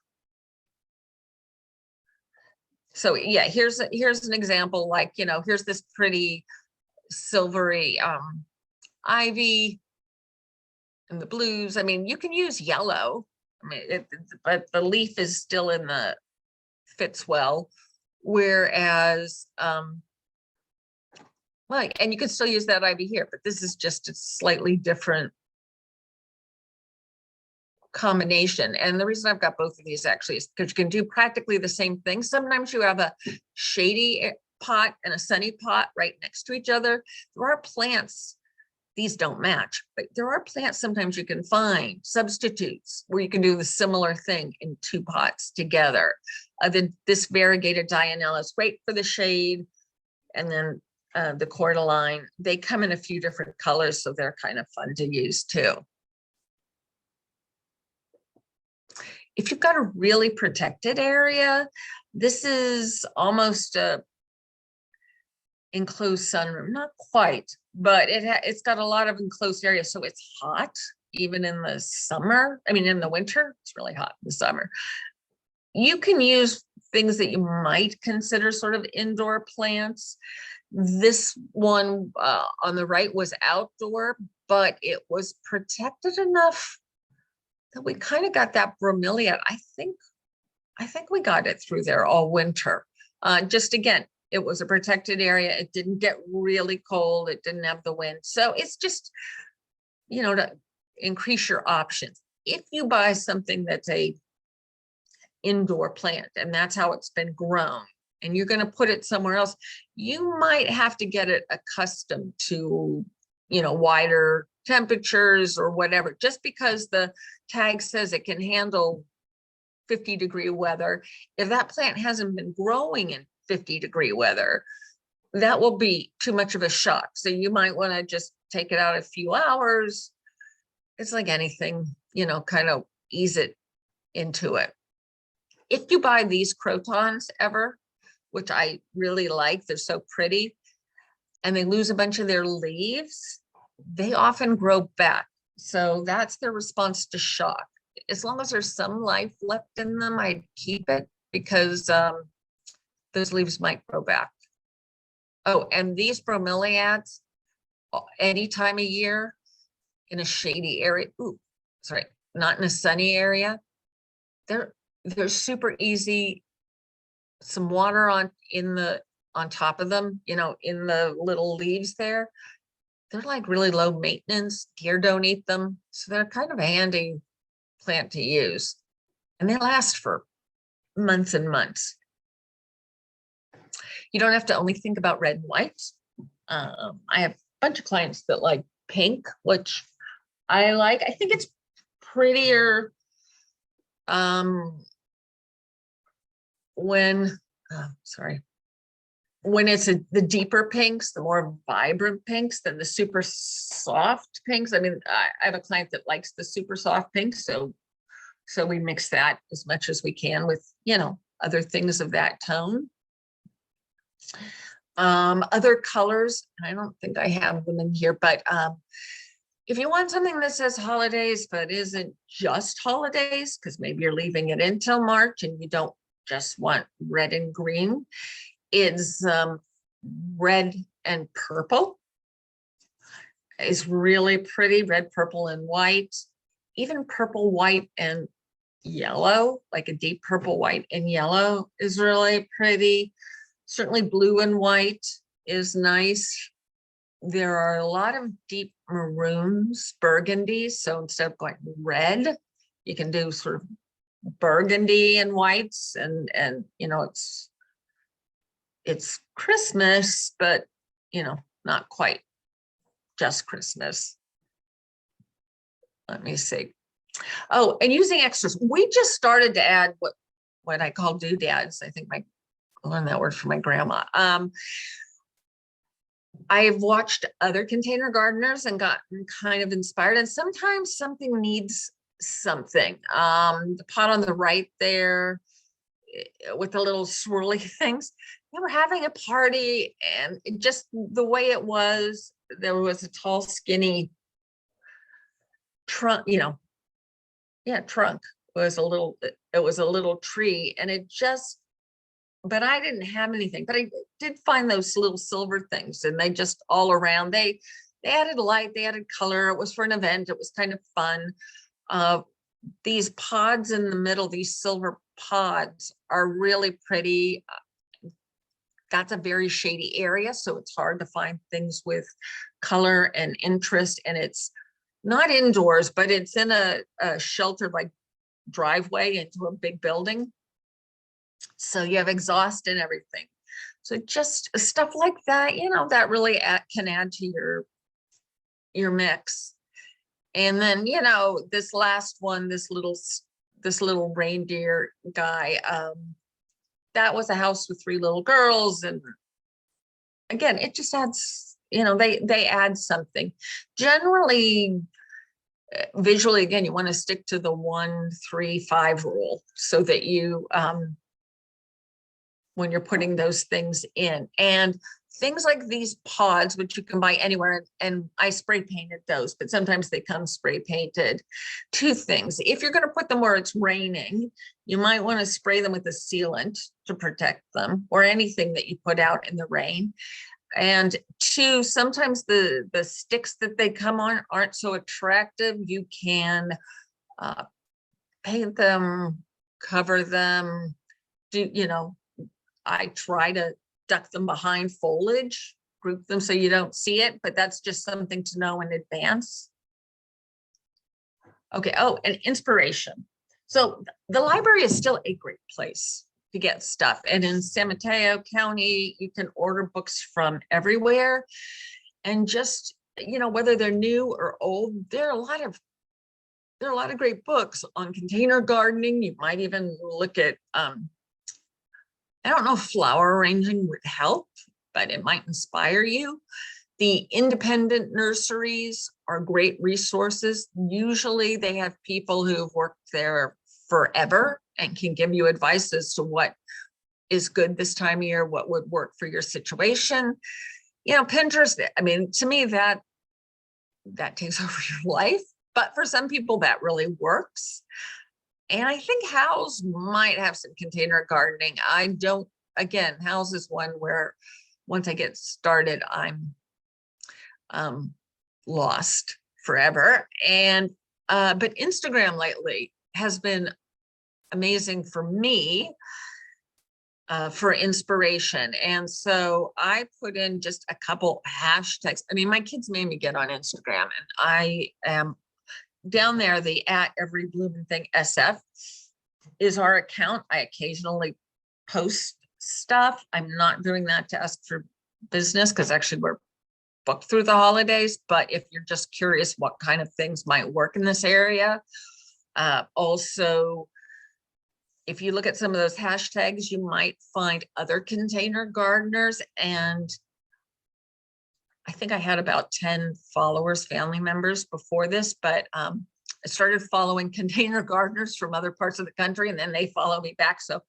Speaker 2: So yeah, here's an example, like, you know, here's this pretty silvery ivy and the blues. I mean, you can use yellow. I mean, but the leaf is still in the, fits well. Whereas, well, and you can still use that ivy here, but this is just a slightly different combination. And the reason I've got both of these actually is because you can do practically the same thing. Sometimes you have a shady pot and a sunny pot right next to each other. There are plants, these don't match, but there are plants sometimes you can find substitutes where you can do the similar thing in two pots together. This variegated Dianella is great for the shade. And then the cordyline, they come in a few different colors, so they're kind of fun to use too. If you've got a really protected area, this is almost a enclosed sunroom, not quite, but it's got a lot of enclosed area, so it's hot even in the summer. I mean, in the winter, it's really hot in the summer. You can use things that you might consider sort of indoor plants. This one on the right was outdoor, but it was protected enough that we kind of got that bromeliad. I think we got it through there all winter. Just again, it was a protected area. It didn't get really cold. It didn't have the wind. So it's just, you know, to increase your options. If you buy something that's a indoor plant and that's how it's been grown, and you're going to put it somewhere else, you might have to get it accustomed to, you know, wider temperatures or whatever. Just because the tag says it can handle 50-degree weather, if that plant hasn't been growing in 50-degree weather, that will be too much of a shock. So you might want to just take it out a few hours. It's like anything, you know, kind of ease it into it. If you buy these crotons ever, which I really like, they're so pretty, and they lose a bunch of their leaves, they often grow back. So that's their response to shock. As long as there's some life left in them, I'd keep it, because those leaves might grow back. Oh, and these bromeliads, any time of year in a shady area, not in a sunny area, they're super easy. Some water on top of them, you know, in the little leaves there. They're like really low maintenance. Deer don't eat them. So they're kind of a handy plant to use. And they last for months and months. You don't have to only think about red and white. I have a bunch of clients that like pink, which I like. I think it's prettier when it's the deeper pinks, the more vibrant pinks than the super soft pinks. I mean, I have a client that likes the super soft pinks, so we mix that as much as we can with, you know, other things of that tone. Other colors, I don't think I have them in here, but if you want something that says holidays but isn't just holidays, because maybe you're leaving it until March and you don't just want red and green, it's red and purple. It's really pretty, red, purple, and white. even purple, white, and yellow, like a deep purple, white, and yellow is really pretty. Certainly blue and white is nice. There are a lot of deep maroons, burgundies. So instead of going red, you can do sort of burgundy and whites, and you know, it's Christmas, but you know, not quite just Christmas. Let me see. Oh, and using extras. We just started to add what I call doodads. I think I learned that word from my grandma. I've watched other container gardeners and gotten kind of inspired, and sometimes something needs something. The pot on the right there with the little swirly things. They were having a party, and just the way it was, there was a tall, skinny trunk, you know, trunk was it was a little tree, and it just, but I didn't have anything, but I did find those little silver things, and they just all around, they added light, they added color. It was for an event. It was kind of fun. These pods in the middle, these silver pods are really pretty. That's a very shady area, so it's hard to find things with color and interest, and it's not indoors, but it's in a sheltered like driveway into a big building. So you have exhaust and everything. So just stuff like that, you know, that really can add to your mix. And then, you know, this last one, this little reindeer guy, that was a house with 3 little girls. And again, it just adds, you know, they add something. Generally, visually, again, you want to stick to the 1, 3, 5 rule, so that you, when you're putting those things in, and things like these pods, which you can buy anywhere, and I spray painted those, but sometimes they come spray painted. 2 things: if you're going to put them where it's raining, you might want to spray them with a sealant to protect them, or anything that you put out in the rain. And 2, sometimes the sticks that they come on aren't so attractive. You can paint them, cover them, you know, I try to duck them behind foliage, group them so you don't see it, but that's just something to know in advance. Okay, oh, and inspiration. So the library is still a great place to get stuff. And in San Mateo County, you can order books from everywhere. And just, you know, whether they're new or old, there are a lot of great books on container gardening. You might even look at, I don't know if flower arranging would help, but it might inspire you. The independent nurseries are great resources. Usually they have people who've worked there forever and can give you advice as to what is good this time of year, what would work for your situation. You know, Pinterest, I mean, to me, that takes over your life, but for some people that really works. And I think House might have some container gardening. I don't, again, House is one where once I get started, I'm lost forever. And, but Instagram lately has been amazing for me for inspiration. And so I put in just a couple hashtags. I mean, my kids made me get on Instagram, and I am down there. The @Every Bloomin Thing SF is our account. I occasionally post stuff. I'm not doing that to ask for business, because actually we're booked through the holidays. But if you're just curious what kind of things might work in this area, also, if you look at some of those hashtags, you might find other container gardeners. And I think I had about 10 followers, family members before this, but I started following container gardeners from other parts of the country, and then they follow me back. So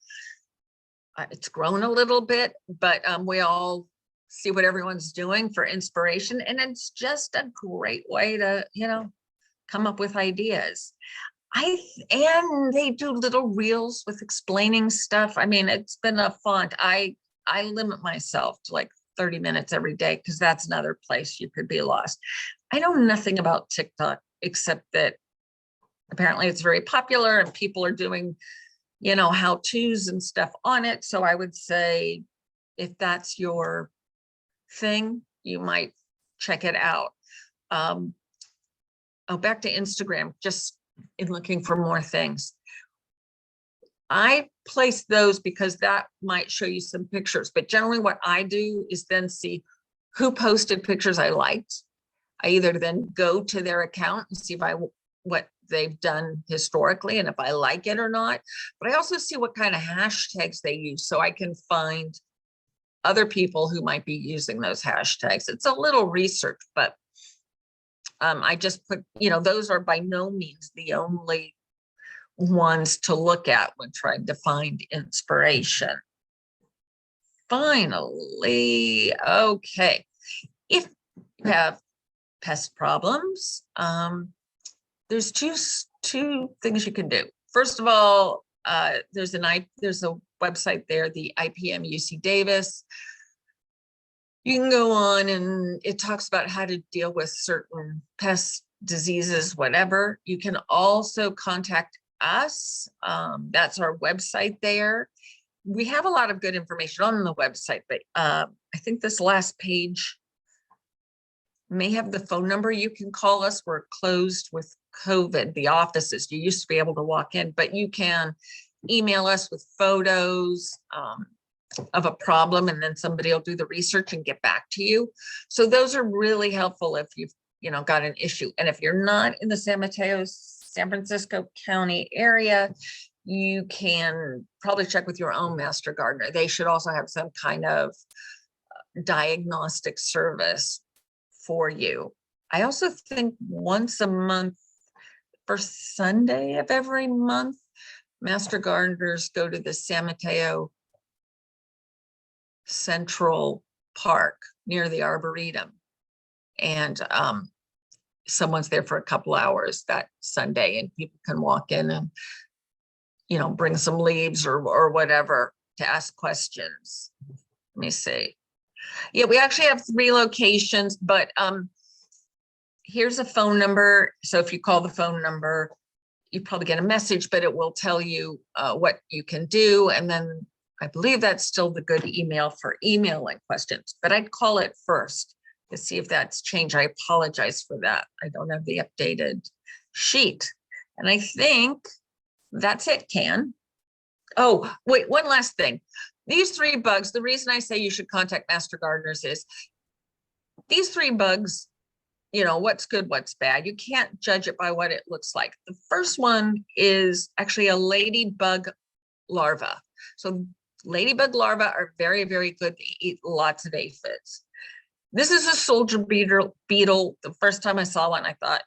Speaker 2: it's grown a little bit, but we all see what everyone's doing for inspiration. And it's just a great way to, you know, come up with ideas. And they do little reels with explaining stuff. I mean, it's been a font. I limit myself to like 30 minutes every day, because that's another place you could be lost. I know nothing about TikTok, except that apparently it's very popular and people are doing, you know, how-tos and stuff on it. So I would say if that's your thing, you might check it out. Back to Instagram, just in looking for more things. I place those because that might show you some pictures, but generally what I do is then see who posted pictures I liked. I either then go to their account and see if what they've done historically and if I like it or not, but I also see what kind of hashtags they use so I can find other people who might be using those hashtags. It's a little research, but I just put, you know, those are by no means the only ones to look at when trying to find inspiration. Finally, okay, if you have pest problems, there's two things you can do. First of all, there's a website there, the IPM UC Davis. You can go on and it talks about how to deal with certain pests, diseases, whatever. You can also contact us. That's our website there. We have a lot of good information on the website, but I think this last page may have the phone number. You can call us. We're closed with COVID, the offices. You used to be able to walk in, but you can email us with photos of a problem, and then somebody will do the research and get back to you. So those are really helpful if you've, you know, got an issue. And if you're not in the San Mateo, San Francisco County area, you can probably check with your own master gardener. They should also have some kind of diagnostic service for you. I also think once a month, first Sunday of every month, master gardeners go to the San Mateo Central Park near the Arboretum, and someone's there for a couple hours that Sunday, and people can walk in and, you know, bring some leaves or whatever to ask questions. Let me see. Yeah, we actually have 3 locations, but here's a phone number. So if you call the phone number, you probably get a message, but it will tell you what you can do. And then I believe that's still the good email for emailing questions, but I'd call it first to see if that's changed. I apologize for that. I don't have the updated sheet. And I think that's it, Can. Oh, wait, one last thing. These 3 bugs, the reason I say you should contact master gardeners is these 3 bugs, you know, what's good, what's bad. You can't judge it by what it looks like. The first one is actually a ladybug larva. So ladybug larvae are very, very good. They eat lots of aphids. This is a soldier beetle. The first time I saw one, I thought,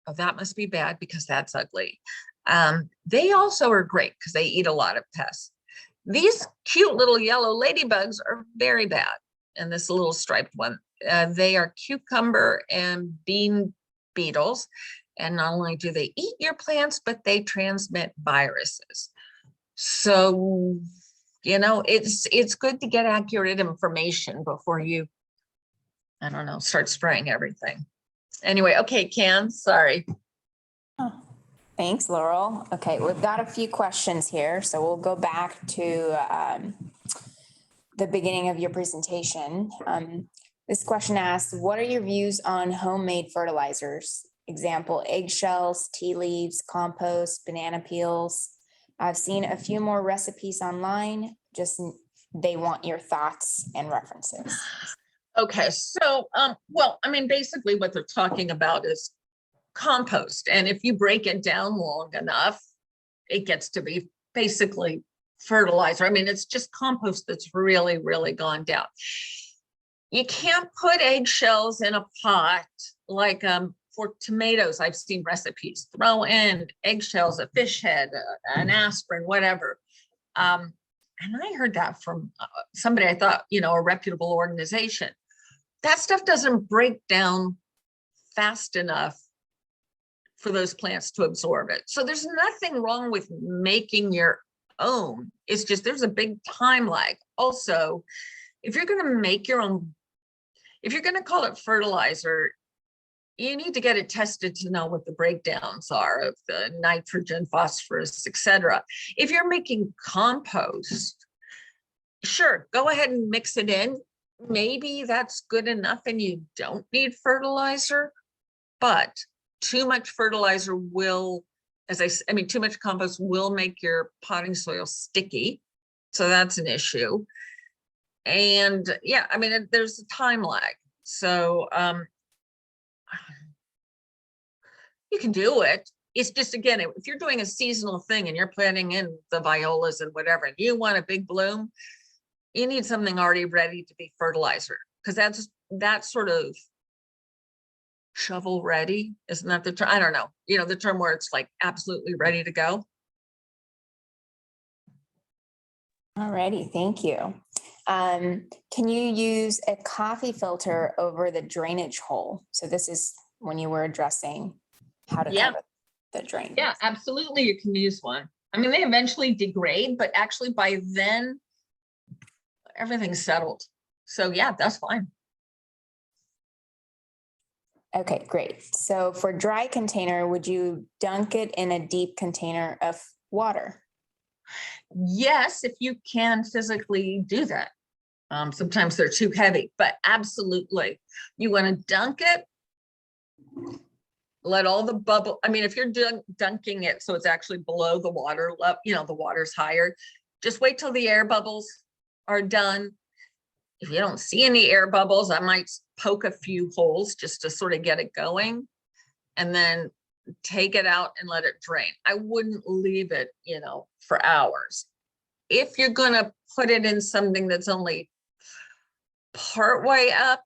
Speaker 2: oh, that must be bad because that's ugly. They also are great because they eat a lot of pests. These cute little yellow ladybugs are very bad. And this little striped one, they are cucumber and bean beetles. And not only do they eat your plants, but they transmit viruses. So, you know, it's good to get accurate information before you, I don't know, start spraying everything. Anyway, okay, Can, sorry.
Speaker 1: Oh, thanks, Laurel. Okay, we've got a few questions here, so we'll go back to the beginning of your presentation. This question asks, what are your views on homemade fertilizers? Example, eggshells, tea leaves, compost, banana peels. I've seen a few more recipes online, just they want your thoughts and references.
Speaker 2: Okay, so, well, I mean, basically what they're talking about is compost. And if you break it down long enough, it gets to be basically fertilizer. I mean, it's just compost that's really, really gone down. You can't put eggshells in a pot like for tomatoes. I've seen recipes, throw in eggshells, a fish head, an aspirin, whatever. And I heard that from somebody I thought, you know, a reputable organization. That stuff doesn't break down fast enough for those plants to absorb it. So there's nothing wrong with making your own. It's just there's a big time lag. Also, if you're going to make your own, if you're going to call it fertilizer, you need to get it tested to know what the breakdowns are of the nitrogen, phosphorus, etc. If you're making compost, sure, go ahead and mix it in. Maybe that's good enough and you don't need fertilizer, but too much fertilizer will, I mean, too much compost will make your potting soil sticky. So that's an issue. And yeah, I mean, there's a time lag. So you can do it. It's just, again, if you're doing a seasonal thing and you're planting in the violas and whatever, and you want a big bloom, you need something already ready to be fertilizer, because that's sort of shovel ready. Isn't that the term? I don't know. You know, the term where it's like absolutely ready to go.
Speaker 1: Alrighty, thank you. Can you use a coffee filter over the drainage hole? So this is when you were addressing how to cover the drain.
Speaker 2: Yeah, absolutely. You can use one. I mean, they eventually degrade, but actually by then everything's settled. So yeah, that's fine.
Speaker 1: Okay, great. So for dry container, would you dunk it in a deep container of water?
Speaker 2: Yes, if you can physically do that. Sometimes they're too heavy, but absolutely. You want to dunk it, let all the bubble, I mean, if you're dunking it so it's actually below the water level, you know, the water's higher, just wait till the air bubbles are done. If you don't see any air bubbles, I might poke a few holes just to sort of get it going, and then take it out and let it drain. I wouldn't leave it, you know, for hours. If you're going to put it in something that's only part way up,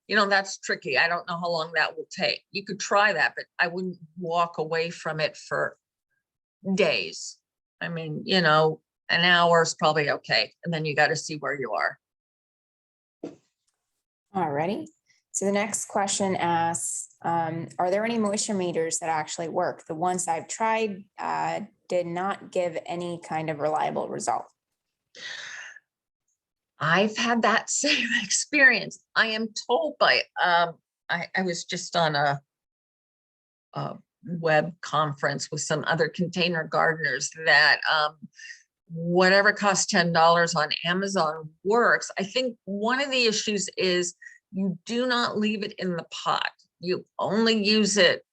Speaker 2: you know, that's tricky. I don't know how long that will take. You could try that, but I wouldn't walk away from it for days. I mean, you know, an hour is probably okay. And then you got to see where you are.
Speaker 1: Alrighty. So the next question asks, are there any moisture meters that actually work? The ones I've tried did not give any kind of reliable result.
Speaker 2: I've had that same experience. I am told by, I was just on a web conference with some other container gardeners that whatever costs $10 on Amazon works. I think one of the issues is you do not leave it in the pot. You only use it,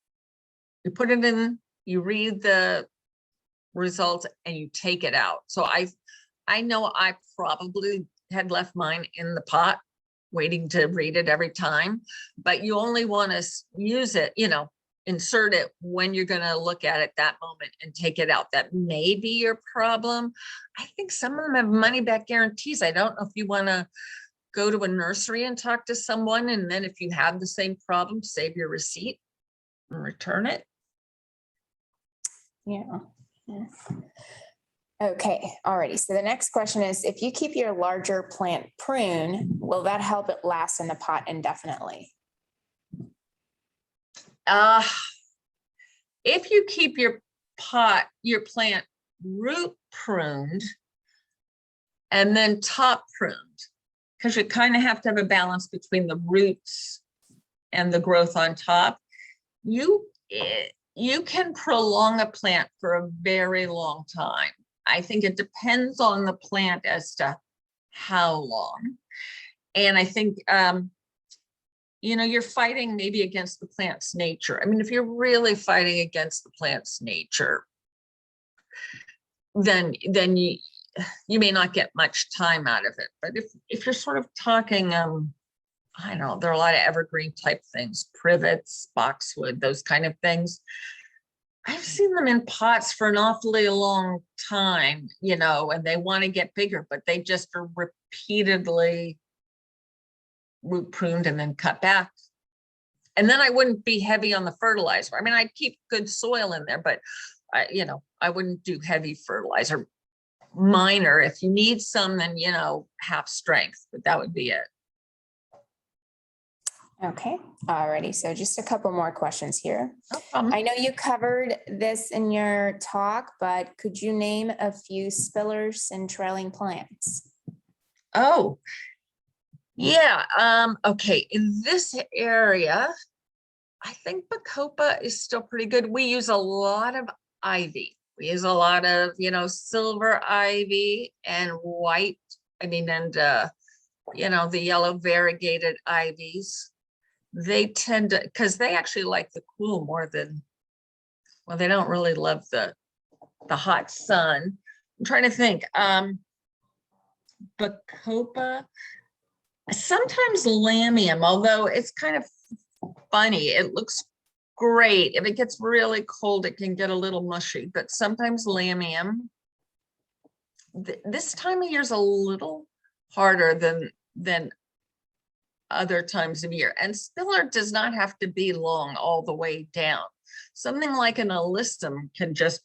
Speaker 2: you put it in, you read the results and you take it out. So I know I probably had left mine in the pot waiting to read it every time, but you only want to use it, you know, insert it when you're going to look at it that moment and take it out. That may be your problem. I think some of them have money back guarantees. I don't know if you want to go to a nursery and talk to someone, and then if you have the same problem, save your receipt and return it.
Speaker 1: Yeah. Okay, alrighty. So the next question is, if you keep your larger plant prune, will that help it last in the pot indefinitely?
Speaker 2: If you keep your plant root pruned and then top pruned, because you kind of have to have a balance between the roots and the growth on top, you can prolong a plant for a very long time. I think it depends on the plant as to how long. And I think, you know, you're fighting maybe against the plant's nature. I mean, if you're really fighting against the plant's nature, then you may not get much time out of it. But if you're sort of talking, I don't know, there are a lot of evergreen type things, privets, boxwood, those kind of things. I've seen them in pots for an awfully long time, you know, and they want to get bigger, but they just are repeatedly root pruned and then cut back. And then I wouldn't be heavy on the fertilizer. I mean, I'd keep good soil in there, but I wouldn't do heavy fertilizer. Minor, if you need some, then, you know, half strength, but that would be it.
Speaker 1: Okay, alrighty. So just a couple more questions here.
Speaker 2: No problem.
Speaker 1: I know you covered this in your talk, but could you name a few spillers and trailing plants?
Speaker 2: Oh, yeah. Okay. In this area, I think Bacopa is still pretty good. We use a lot of ivy. We use a lot of, silver ivy and white, and the yellow variegated ivies. They tend to, because they actually like the cool more than, well, they don't really love the hot sun. I'm trying to think. Bacopa, sometimes lamium, although it's kind of funny. It looks great. If it gets really cold, it can get a little mushy, but sometimes lamium. This time of year is a little harder than other times of year. And spiller does not have to be long all the way down. Something like an alyssum can just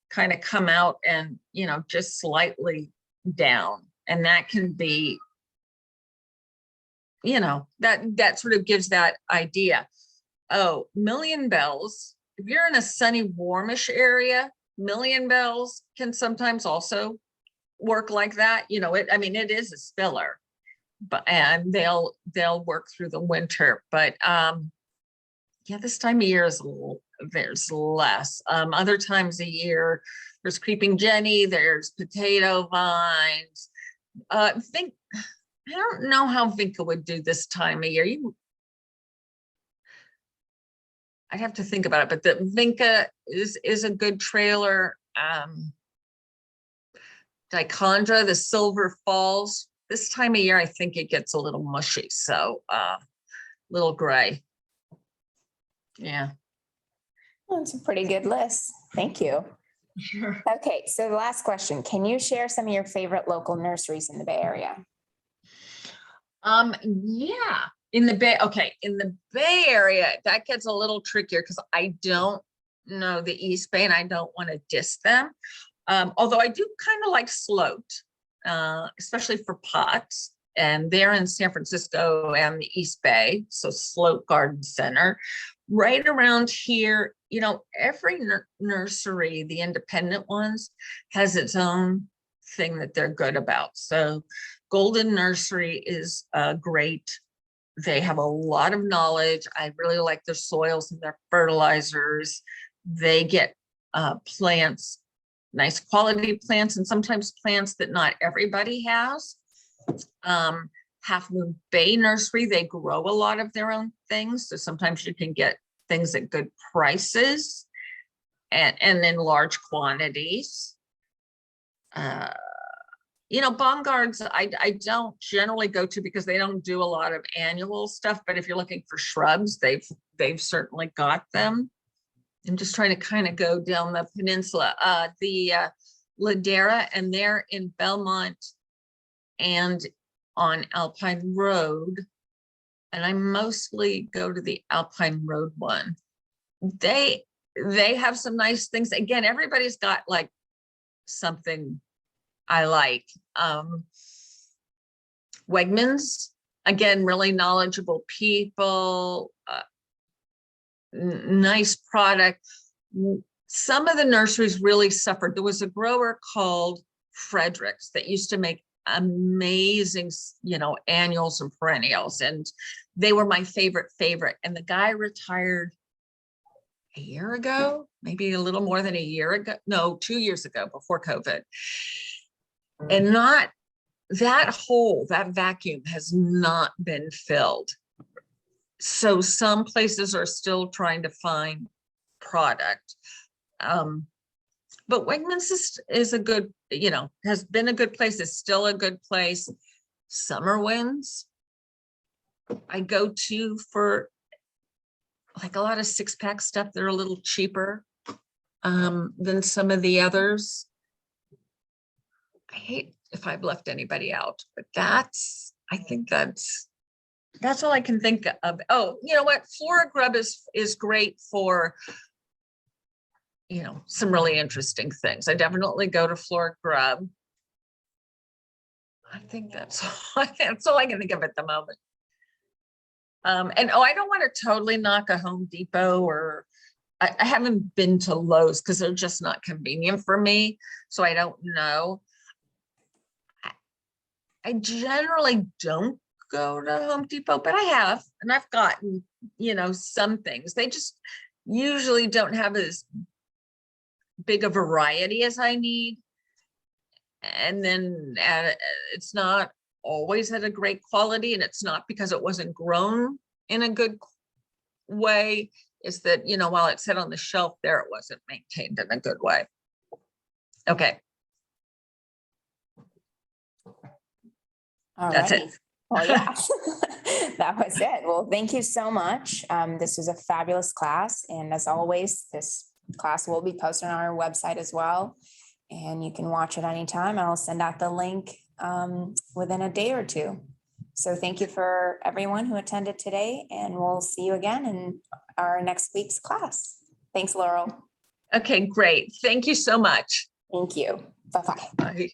Speaker 2: kind of come out and, just slightly down. And that can be, that sort of gives that idea. Oh, million bells. If you're in a sunny, warmish area, million bells can sometimes also work like that. It is a spiller, and they'll work through the winter. But this time of year is there's less. Other times of year, there's creeping Jenny, there's potato vines. I don't know how Vinca would do this time of year. I'd have to think about it, but the Vinca is a good trailer. Dichondra, the Silver Falls. This time of year, I think it gets a little mushy, so little gray. Yeah.
Speaker 1: Well, it's a pretty good list. Thank you.
Speaker 2: Sure.
Speaker 1: Okay, so the last question, can you share some of your favorite local nurseries in the Bay Area?
Speaker 2: Yeah, in the Bay Area, that gets a little trickier because I don't know the East Bay and I don't want to diss them. Although I do kind of like Sloat, especially for pots, and they're in San Francisco and the East Bay, so Sloat Garden Center. Right around here, every nursery, the independent ones, has its own thing that they're good about. So Golden Nursery is great. They have a lot of knowledge. I really like their soils and their fertilizers. They get plants, nice quality plants, and sometimes plants that not everybody has. Half Moon Bay Nursery, they grow a lot of their own things. So sometimes you can get things at good prices and in large quantities. Bongards, I don't generally go to because they don't do a lot of annual stuff, but if you're looking for shrubs, they've certainly got them. I'm just trying to kind of go down the peninsula. The Ladera, and they're in Belmont and on Alpine Road. And I mostly go to the Alpine Road one. They have some nice things. Again, everybody's got like something I like. Wegmans, again, really knowledgeable people, nice product. Some of the nurseries really suffered. There was a grower called Fredericks that used to make amazing, annuals and perennials, and they were my favorite. And the guy retired a year ago, maybe a little more than a year ago. No, 2 years ago, before COVID. And not that hole, that vacuum has not been filled. So some places are still trying to find product. But Wegmans is a good, has been a good place, is still a good place. Summer Winds, I go to for like a lot of 6-pack stuff. They're a little cheaper than some of the others. I hate if I've left anybody out, but I think that's all I can think of. Oh, you know what? Flora Grub is great for, some really interesting things. I definitely go to Flora Grub. I think that's all I can think of at the moment. And I don't want to totally knock a Home Depot, or I haven't been to Lowe's because they're just not convenient for me. So I don't know. I generally don't go to Home Depot, but I have, and I've gotten, some things. They just usually don't have as big a variety as I need. And then it's not always at a great quality, and it's not because it wasn't grown in a good way. It's that, while it sat on the shelf there, it wasn't maintained in a good way. Okay.
Speaker 1: All
Speaker 2: That's
Speaker 1: right.
Speaker 2: it.
Speaker 1: Well, yeah, that was it. Well, thank you so much. This was a fabulous class. And as always, this class will be posted on our website as well. And you can watch it anytime. I'll send out the link within a day or two. So thank you for everyone who attended today, and we'll see you again in our next week's class. Thanks, Laurel.
Speaker 2: Okay, great. Thank you so much.
Speaker 1: Thank you. Bye-bye.
Speaker 2: Bye.